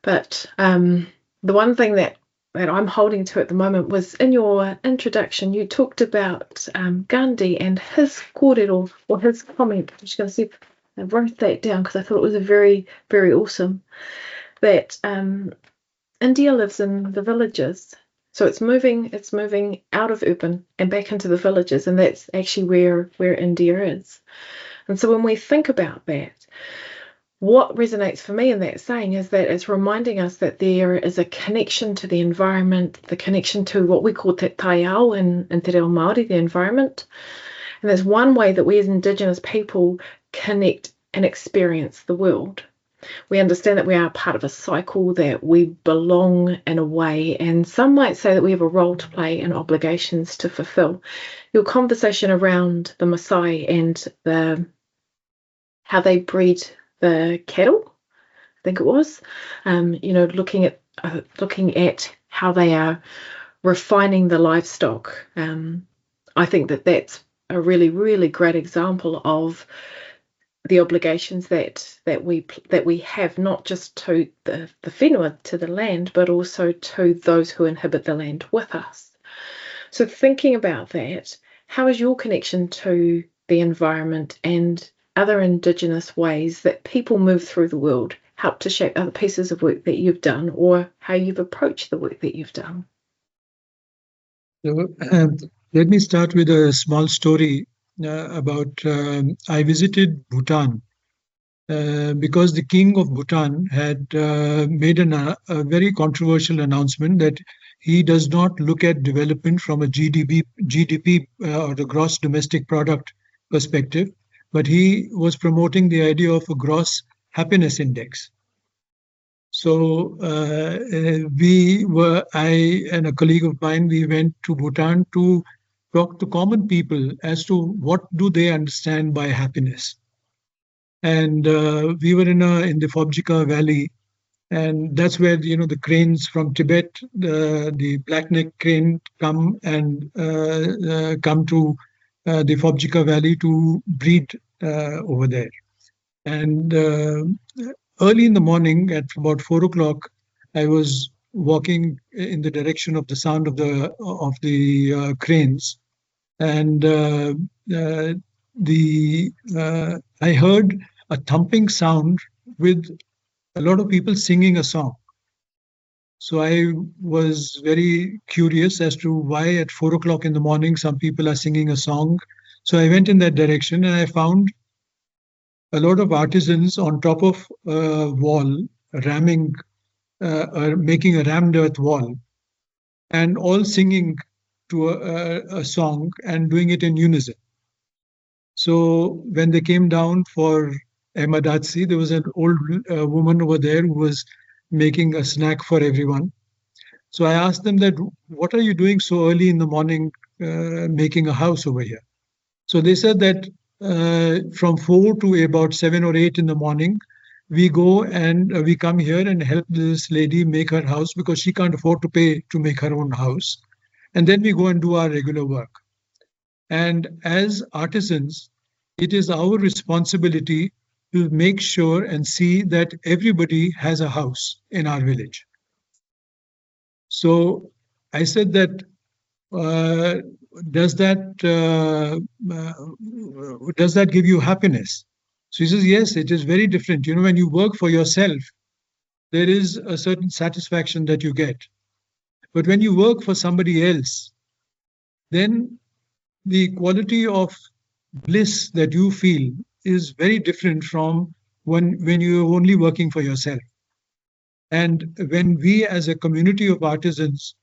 But the one thing that I'm holding to at the moment was in your introduction, you talked about Gandhi and his kōrero, or his comment. I'm just going to see if I wrote that down because I thought it was a very, very awesome, that India lives in the villages. So it's moving out of urban and back into the villages, and that's actually where India is. And so when we think about that, what resonates for me in that saying is that it's reminding us that there is a connection to the environment, the connection to what we call te taiao in te reo Māori, the environment. And there's one way that we as Indigenous people connect and experience the world. We understand that we are part of a cycle, that we belong in a way, and some might say that we have a role to play and obligations to fulfill. Your conversation around the Maasai and how they breed the cattle, I think it was, looking at how they are refining the livestock. I think that that's a really, really great example of the obligations that we have, not just to the whenua, to the land, but also to those who inhabit the land with us. So thinking about that, how is your connection to the environment and other Indigenous ways that people move through the world help to shape other pieces of work that you've done, or how you've approached the work that you've done? So, let me start with a small story about I visited Bhutan because the king of Bhutan had made a very controversial announcement that he does not look at development from a GDP or the gross domestic product perspective, but he was promoting the idea of a gross happiness index. So I and a colleague of mine, we went to Bhutan to talk to common people as to what do they understand by happiness. And we were in the Phobjika Valley, and that's where the cranes from Tibet, the blackneck crane, come to the Phobjika Valley to breed over there. And early in the morning, at about 4 o'clock, I was walking in the direction of the sound of the cranes, and I heard a thumping sound with a lot of people singing a song. So I was very curious as to why at 4 o'clock in the morning some people are singing a song. So I went in that direction, and I found a lot of artisans on top of a wall, ramming or making a rammed earth wall, and all singing to a song and doing it in unison. So when they came down for Emadatsi, there was an old woman over there who was making a snack for everyone. So I asked them that, what are you doing so early in the morning making a house over here? So they said that from 4 to about 7 or 8 in the morning, we go and we come here and help this lady make her house because she can't afford to pay to make her own house. And then we go and do our regular work. And as artisans, it is our responsibility to make sure and see that everybody has a house in our village. So I said that, does that give you happiness? So he says, yes, it is very different. When you work for yourself, there is a certain satisfaction that you get. But when you work for somebody else, then the quality of bliss that you feel is very different from when you're only working for yourself. And when we as a community of artisans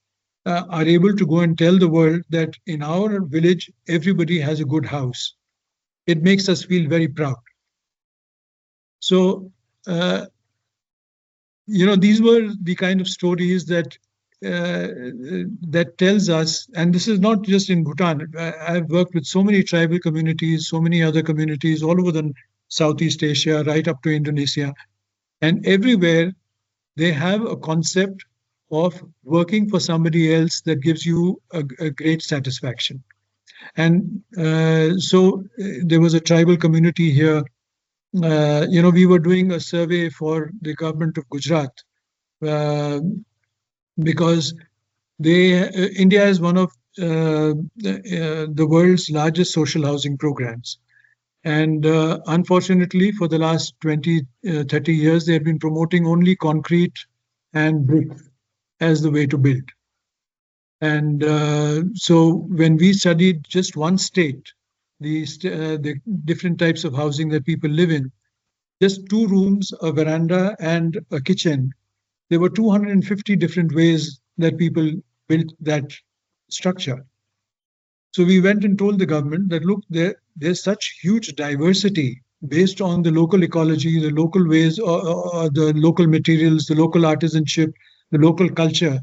are able to go and tell the world that in our village, everybody has a good house, it makes us feel very proud. So, these were the kind of stories that tells us, and this is not just in Bhutan. I've worked with so many tribal communities, so many other communities all over the Southeast Asia, right up to Indonesia. And everywhere they have a concept of working for somebody else that gives you a great satisfaction. And so there was a tribal community here. We were doing a survey for the government of Gujarat because India is one of the world's largest social housing programs. And unfortunately, for the last 20, 30 years, they have been promoting only concrete and brick as the way to build. And so when we studied just one state, the different types of housing that people live in, just 2 rooms, a veranda, and a kitchen, there were 250 different ways that people built that structure. So we went and told the government that, look, there's such huge diversity based on the local ecology, the local ways, or the local materials, the local artisanship, the local culture.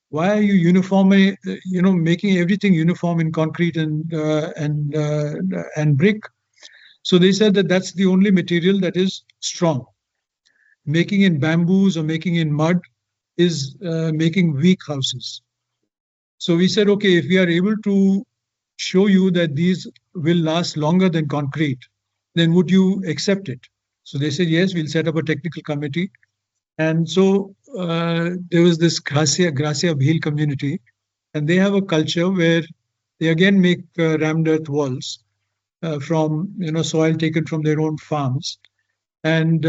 Why are you making everything uniform in concrete and brick? So they said that that's the only material that is strong. Making in bamboos or making in mud is making weak houses. So we said, okay, if we are able to show you that these will last longer than concrete, then would you accept it? So they said, yes, we'll set up a technical committee. And so there was this Gracia Bhil community, and they have a culture where they again make rammed earth walls from soil taken from their own farms. And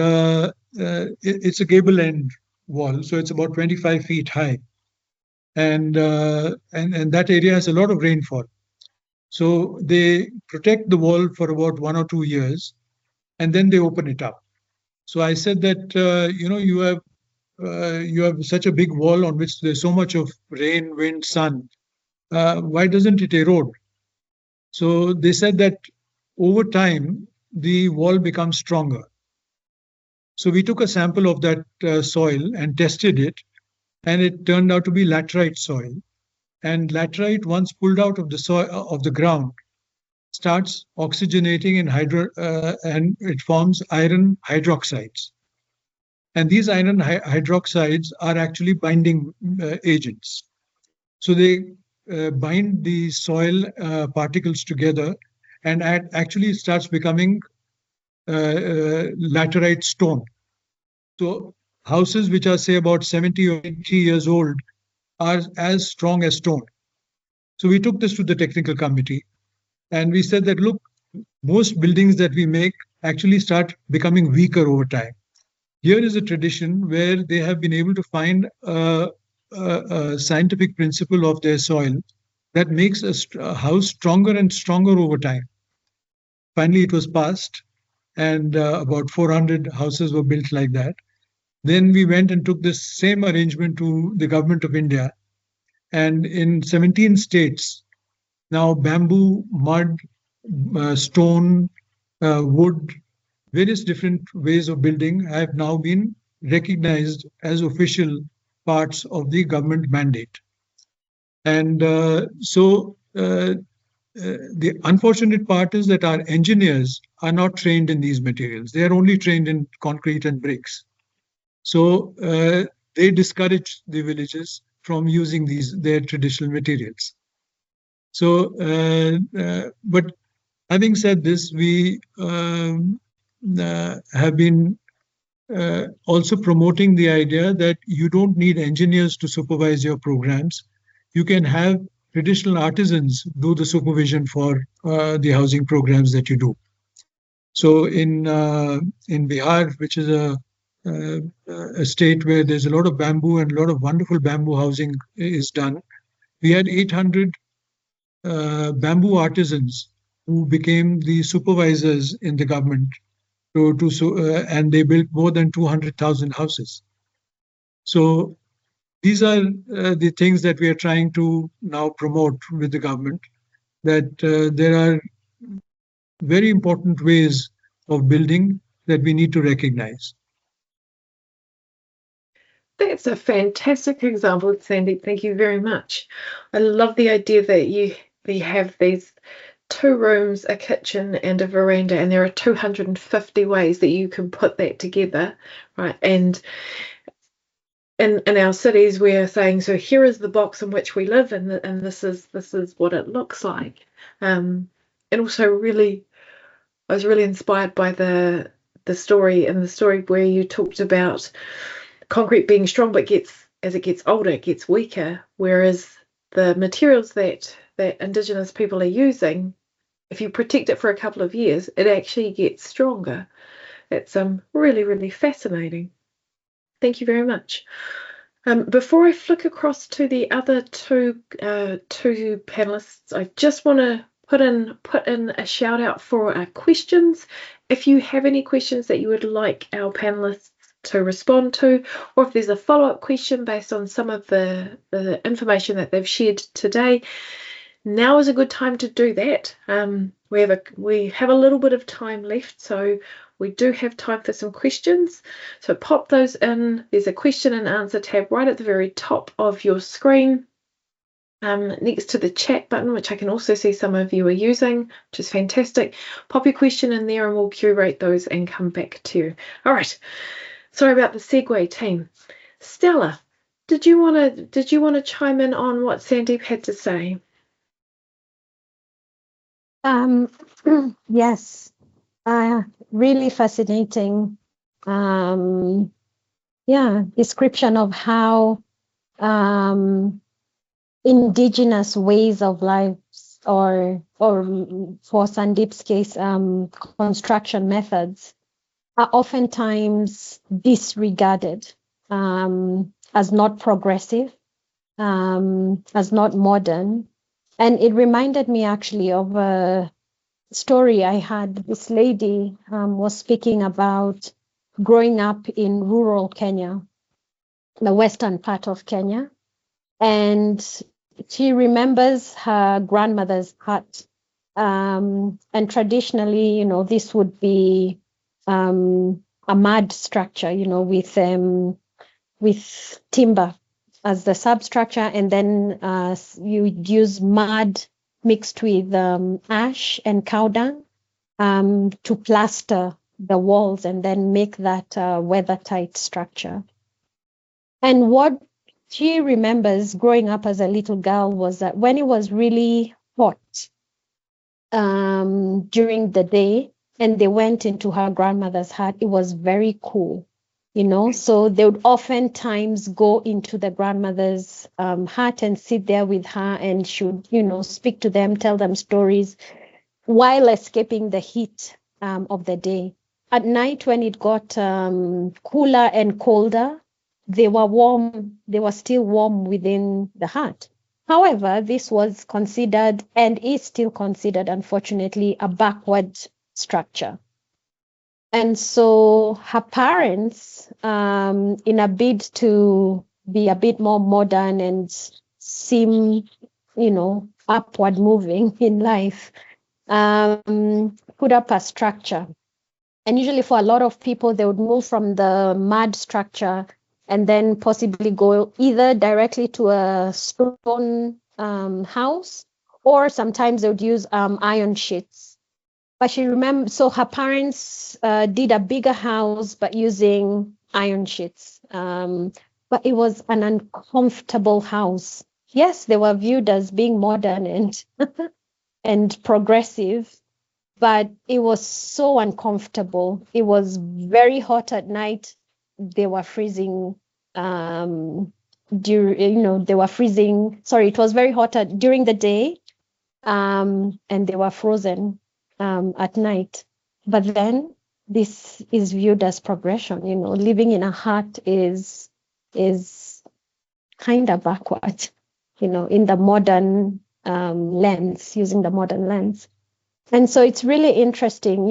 it's a gable end wall, so it's about 25 feet high. And that area has a lot of rainfall. So they protect the wall for about 1 or 2 years, and then they open it up. So I said that you have such a big wall on which there's so much of rain, wind, sun. Why doesn't it erode? So they said that over time the wall becomes stronger. So we took a sample of that soil and tested it, and it turned out to be laterite soil. And laterite, once pulled out of the soil of the ground, starts oxygenating and it forms iron hydroxides. And these iron hydroxides are actually binding agents. So they bind the soil particles together, and actually it starts becoming laterite stone. So houses which are, say, about 70 or 80 years old are as strong as stone. So we took this to the technical committee, and we said that, look, most buildings that we make actually start becoming weaker over time. Here is a tradition where they have been able to find a scientific principle of their soil that makes a house stronger and stronger over time. Finally, it was passed, and about 400 houses were built like that. Then we went and took this same arrangement to the government of India. And in 17 states, now bamboo, mud, stone, wood, various different ways of building have now been recognized as official parts of the government mandate. And so the unfortunate part is that our engineers are not trained in these materials. They are only trained in concrete and bricks. So they discourage the villages from using their traditional materials. So, but having said this, we have been also promoting the idea that you don't need engineers to supervise your programs. You can have traditional artisans do the supervision for the housing programs that you do. So in Bihar, which is a state where there's a lot of bamboo and a lot of wonderful bamboo housing is done, we had 800 bamboo artisans who became the supervisors in the government, and they built more than 200,000 houses. So these are the things that we are trying to now promote with the government, that there are very important ways of building that we need to recognize. That's a fantastic example, Sandeep. Thank you very much. I love the idea that you have these 2 rooms, a kitchen, and a veranda, and there are 250 ways that you can put that together, right? And in our cities, we're saying, so here is the box in which we live, and this is what it looks like. And also, really, I was really inspired by the story where you talked about concrete being strong, but as it gets older, it gets weaker. Whereas the materials that Indigenous people are using, if you protect it for a couple of years, it actually gets stronger. It's really, really fascinating. Thank you very much. Before I flick across to the other two panelists, I just want to put in a shout out for our questions. If you have any questions that you would like our panelists to respond to, or if there's a follow-up question based on some of the information that they've shared today, now is a good time to do that. We have a little bit of time left, so we do have time for some questions. So pop those in. There's a question and answer tab right at the very top of your screen, next to the chat button, which I can also see some of you are using, which is fantastic. Pop your question in there and we'll curate those and come back to you. All right. Sorry about the segue, team. Stella, did you want to chime in on what Sandeep had to say? Yes, really fascinating. Description of how indigenous ways of life, or for Sandeep's case, construction methods, are oftentimes disregarded as not progressive, as not modern. And it reminded me actually of a story I had. This lady was speaking about growing up in rural Kenya, the western part of Kenya. And she remembers her grandmother's hut. And traditionally, this would be a mud structure, with timber as the substructure, and then you would use mud mixed with ash and cow dung to plaster the walls and then make that weather-tight structure. And what she remembers growing up as a little girl was that when it was really hot during the day and they went into her grandmother's hut, it was very cool. So they would oftentimes go into the grandmother's hut and sit there with her, and should, speak to them, tell them stories while escaping the heat of the day. At night, when it got cooler and colder, they were warm. They were still warm within the hut. However, this was considered, and is still considered, unfortunately, a backward structure. And so her parents, in a bid to be a bit more modern and seem, upward moving in life, put up a structure. And usually for a lot of people, they would move from the mud structure and then possibly go either directly to a stone house, or sometimes they would use iron sheets. But she remembers, so her parents did a bigger house, but using iron sheets. But it was an uncomfortable house. Yes, they were viewed as being modern and and progressive, but it was so uncomfortable. It was very hot at night. They were freezing. They were freezing. Sorry, it was very hot during the day, and they were frozen at night. But then this is viewed as progression. Living in a hut is kind of backward, in the modern lens, using the modern lens. And so it's really interesting,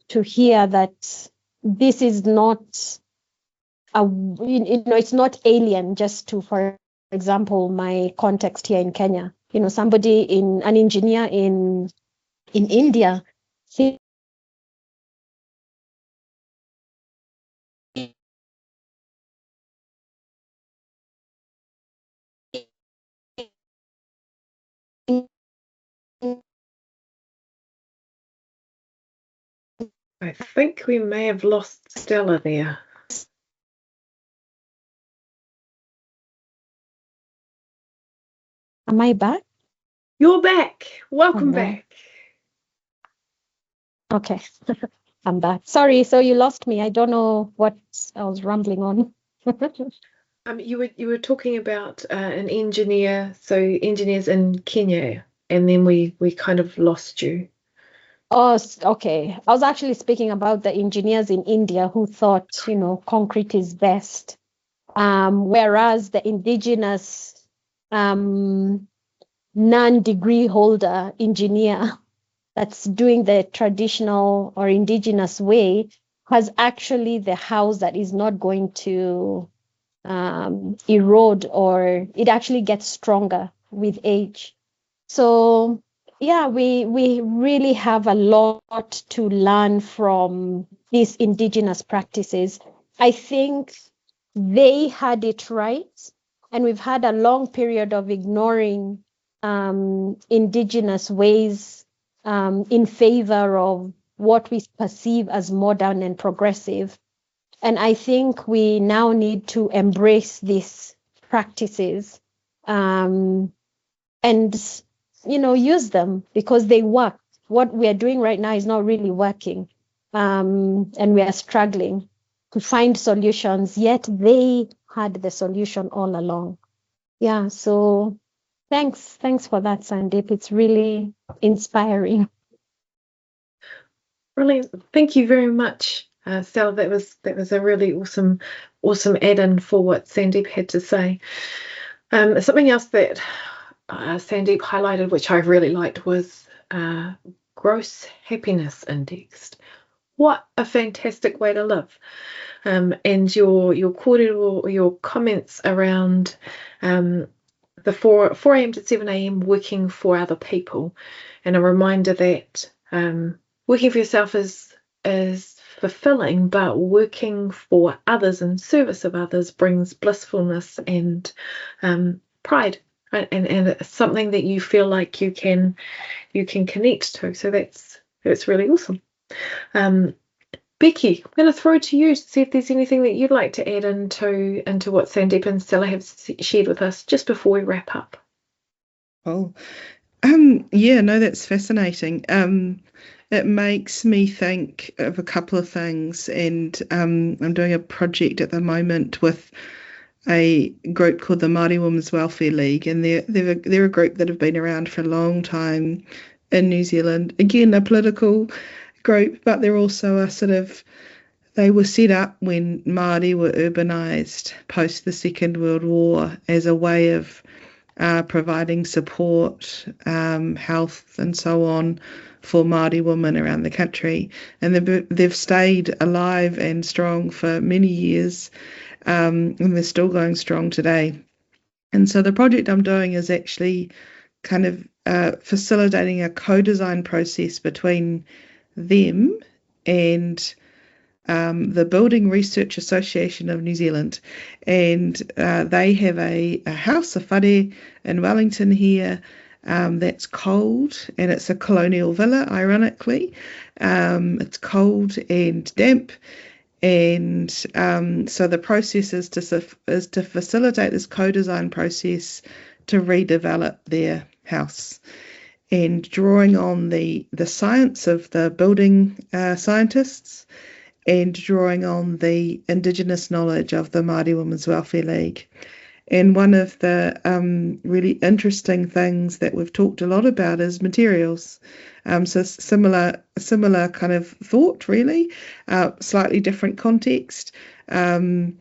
to hear that this is not it's not alien just to, for example, my context here in Kenya. Somebody an engineer in India, I think we may have lost Stella there. Am I back? You're back. Welcome Hello. back. Okay, I'm back. Sorry, so you lost me. I don't know what I was rambling on. You were talking about an engineer, so engineers in Kenya, and then we kind of lost you. Oh, okay. I was actually speaking about the engineers in India who thought, concrete is best. Whereas the indigenous non-degree holder engineer that's doing the traditional or indigenous way has actually the house that is not going to erode, or it actually gets stronger with age. So yeah, we really have a lot to learn from these indigenous practices. I think they had it right, and we've had a long period of ignoring indigenous ways in favor of what we perceive as modern and progressive. And I think we now need to embrace these practices and use them because they work. What we are doing right now is not really working, and we are struggling to find solutions, yet they had the solution all along. Yeah, so thanks for that, Sandeep. It's really inspiring. Brilliant. Thank you very much, Stella. That was a really awesome add-in for what Sandeep had to say. Something else that Sandeep highlighted, which I really liked, was gross happiness indexed. What a fantastic way to live. And your kōrero or your comments around the 4 a.m. to 7 a.m. working for other people, and a reminder that working for yourself is fulfilling, but working for others in service of others brings blissfulness and pride, right? And it's something that you feel like you can connect to. So that's really awesome. Becky, I'm going to throw it to you to see if there's anything that you'd like to add into what Sandeep and Stella have shared with us just before we wrap up. Oh, yeah, no, that's fascinating. It makes me think of a couple of things, and I'm doing a project at the moment with a group called the Māori Women's Welfare League, and they're a group that have been around for a long time in New Zealand. Again, a political group, but they're also they were set up when Māori were urbanised post the Second World War as a way of providing support, health and so on for Māori women around the country. And they've stayed alive and strong for many years, and they're still going strong today. And so the project I'm doing is actually kind of facilitating a co-design process between them and the Building Research Association of New Zealand, and they have a house, a whare in Wellington here, that's cold, and it's a colonial villa, ironically. It's cold and damp, and so the process is to facilitate this co-design process to redevelop their house, and drawing on the science of the building scientists, and drawing on the Indigenous knowledge of the Māori Women's Welfare League. And one of the really interesting things that we've talked a lot about is materials. So similar kind of thought, really, slightly different context. And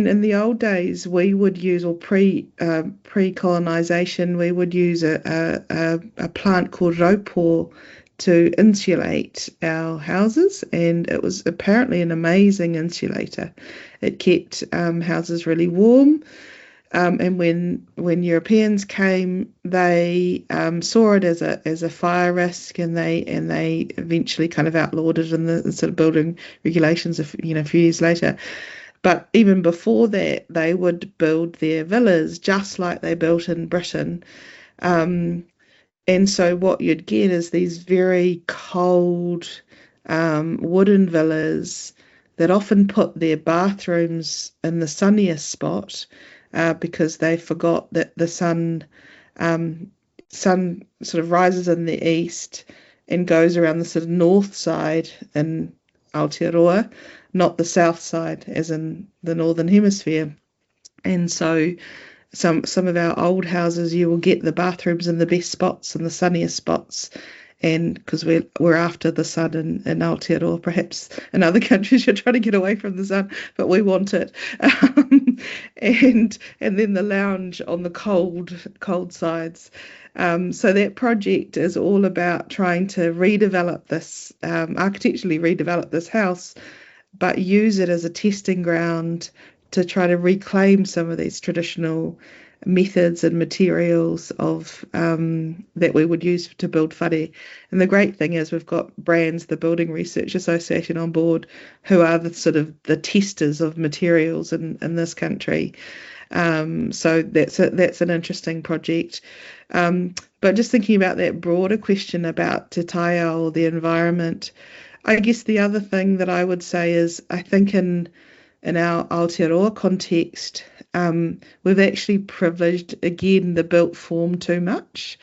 in the old days, we would use, or pre-colonisation, we would use a plant called raupo to insulate our houses, and it was apparently an amazing insulator. It kept houses really warm, and when Europeans came, they saw it as a fire risk, and they eventually kind of outlawed it in the sort of building regulations a few years later. But even before that, they would build their villas just like they built in Britain. And so what you'd get is these very cold, wooden villas that often put their bathrooms in the sunniest spot because they forgot that the sun sort of rises in the east and goes around the sort of north side in Aotearoa, not the south side as in the northern hemisphere. And so some of our old houses, you will get the bathrooms in the best spots and the sunniest spots, and because we're after the sun in Aotearoa. Perhaps in other countries you're trying to get away from the sun, but we want it. And then the lounge on the cold sides. So that project is all about trying to redevelop this, architecturally redevelop this house, but use it as a testing ground to try to reclaim some of these traditional methods and materials of that we would use to build whare. And the great thing is we've got brands, the Building Research Association on board, who are the sort of the testers of materials in this country. So that's an interesting project. But just thinking about that broader question about te taia or the environment, I guess the other thing that I would say is I think in our Aotearoa context, we've actually privileged, again, the built form too much.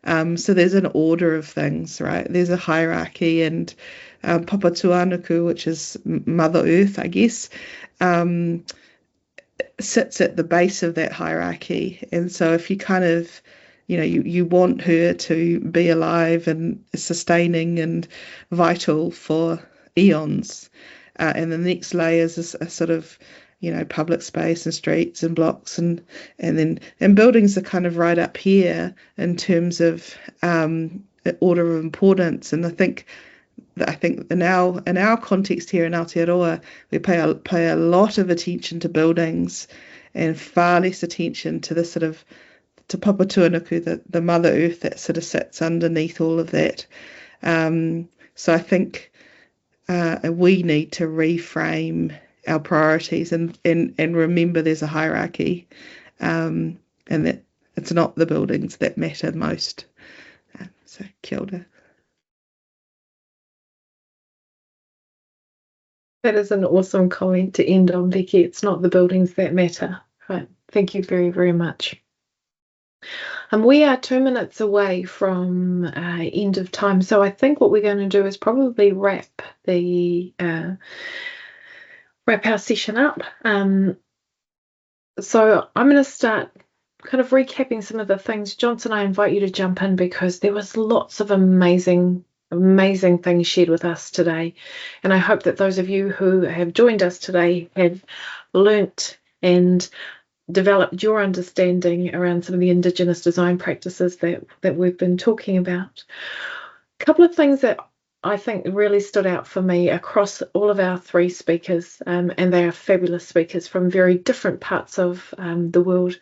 So there's an order of things, right? There's a hierarchy, and Papatuanuku, which is Mother Earth, I guess, sits at the base of that hierarchy. And so if you kind of, you want her to be alive and sustaining and vital for eons, and the next layers is a sort of, public space and streets and blocks and buildings are kind of right up here in terms of order of importance. And I think in our context here in Aotearoa, we pay a lot of attention to buildings and far less attention to the sort of to Papatuanuku, the Mother Earth that sort of sits underneath all of that. So I think we need to reframe our priorities and remember there's a hierarchy, and that it's not the buildings that matter most. So kia ora. That is an awesome comment to end on, Becky. It's not the buildings that matter. Right. Thank you very, very much. We are 2 minutes away from end of time, so I think what we're going to do is probably wrap our session up. So I'm going to start kind of recapping some of the things. Johnson, I invite you to jump in because there was lots of amazing things shared with us today, and I hope that those of you who have joined us today have learnt and developed your understanding around some of the Indigenous design practices that we've been talking about. A couple of things that I think really stood out for me across all of our 3 speakers, and they are fabulous speakers from very different parts of the world.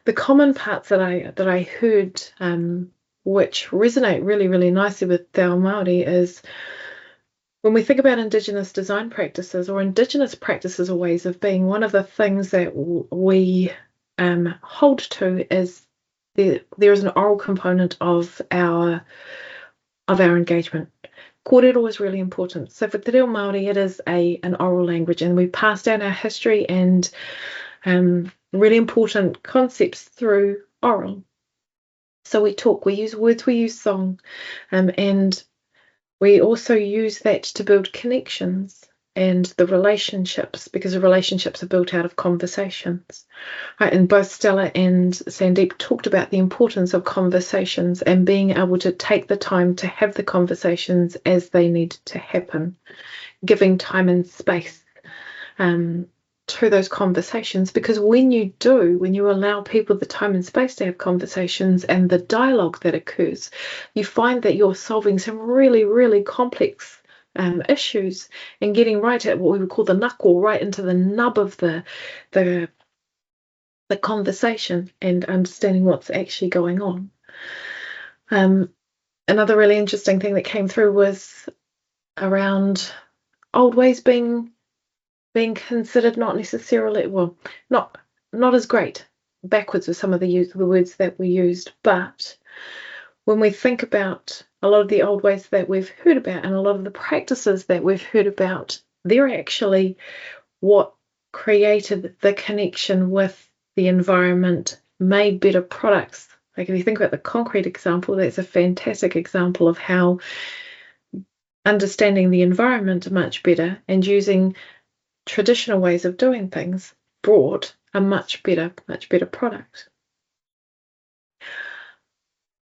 The common parts that I heard, which resonate really, really nicely with Te Ao Māori, is when we think about Indigenous design practices or Indigenous practices or ways of being, one of the things that we hold to is there is an oral component of our engagement. Kōrero is really important. So for Te Reo Māori, it is an oral language, and we pass down our history and really important concepts through oral. So we talk, we use words, we use song, and we also use that to build connections and the relationships, because the relationships are built out of conversations. Right? And both Stella and Sandeep talked about the importance of conversations and being able to take the time to have the conversations as they need to happen, giving time and space to those conversations, because when you allow people the time and space to have conversations and the dialogue that occurs, you find that you're solving some really, really complex issues and getting right at what we would call the knuckle, right into the nub of the conversation and understanding what's actually going on. Another really interesting thing that came through was around old ways being considered not necessarily, not as great, backwards with some of the words that we used. But when we think about a lot of the old ways that we've heard about and a lot of the practices that we've heard about, they're actually what created the connection with the environment, made better products. Like if you think about the concrete example, that's a fantastic example of how understanding the environment much better and using traditional ways of doing things brought a much better product.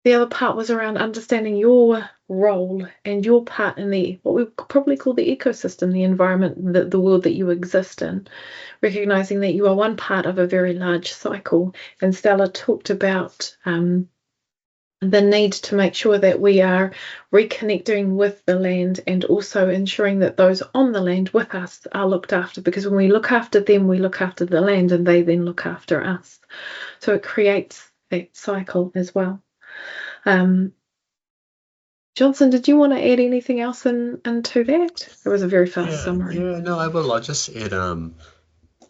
The other part was around understanding your role and your part in the, what we probably call the ecosystem, the environment, the world that you exist in, recognizing that you are one part of a very large cycle. And Stella talked about the need to make sure that we are reconnecting with the land and also ensuring that those on the land with us are looked after, because when we look after them, we look after the land and they then look after us. So it creates that cycle as well. Johnson, did you want to add anything else into that? It was a very fast summary. Yeah, no, I will. I'll just add, other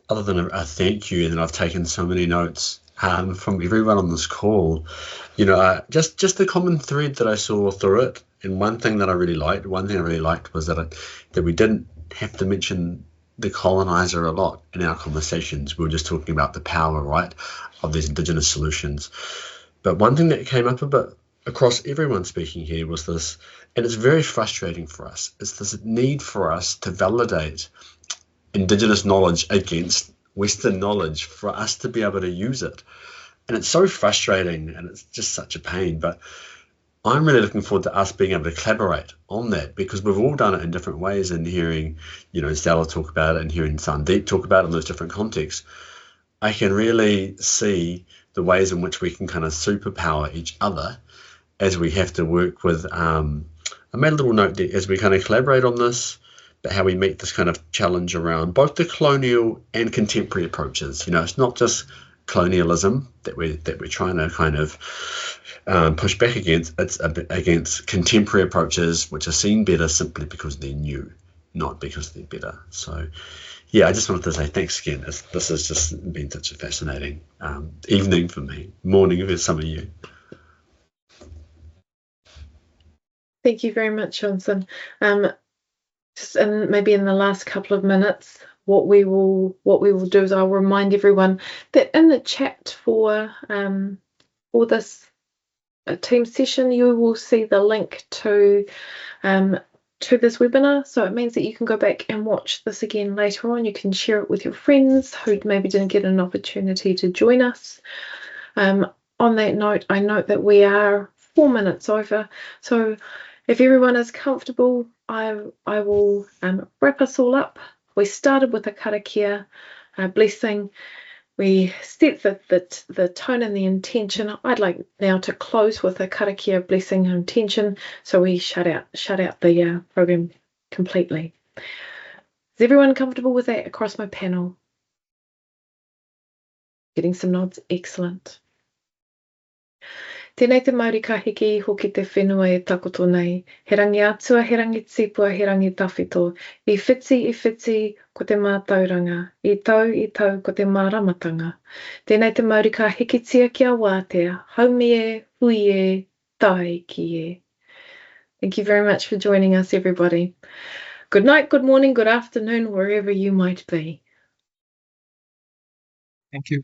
than a thank you, and I've taken so many notes from everyone on this call, just the common thread that I saw through it. And one thing I really liked was that we didn't have to mention the colonizer a lot in our conversations. We were just talking about the power, right, of these Indigenous solutions. But one thing that came up a bit across everyone speaking here was this, and it's very frustrating for us, it's this need for us to validate Indigenous knowledge against Western knowledge for us to be able to use it. And it's so frustrating and it's just such a pain. But I'm really looking forward to us being able to collaborate on that, because we've all done it in different ways, and hearing, Stella talk about it and hearing Sandeep talk about it in those different contexts, I can really see the ways in which we can kind of superpower each other as we have to work with, I made a little note there, as we kind of collaborate on this, but how we meet this kind of challenge around both the colonial and contemporary approaches. It's not just colonialism that we're trying to kind of push back against. It's against contemporary approaches, which are seen better simply because they're new, not because they're better. So, yeah, I just wanted to say thanks again. This has just been such a fascinating evening for me, morning for some of you. Thank you very much, Johnson. Just maybe in the last couple of minutes, what we will do is I'll remind everyone that in the chat for this team session, you will see the link to this webinar. So it means that you can go back and watch this again later on. You can share it with your friends who maybe didn't get an opportunity to join us. On that note, I note that we are 4 minutes over. So if everyone is comfortable, I will wrap us all up. We started with a karakia blessing. We set the tone and the intention. I'd like now to close with a karakia blessing and intention, so we shut out the program completely. Is everyone comfortable with that across my panel? Getting some nods. Excellent. Tēnei te Māori ka hiki iho ki te whenua e takoto nei. He rangi atua, he rangi tipua, he rangi tawhito. I whiti ko te mātauranga. I tau ko te māramatanga. Tēnei te Māori ka hikitia kia wātea. Haumi e, hui e, tae ki e. Thank you very much for joining us, everybody. Good night, good morning, good afternoon, wherever you might be. Thank you.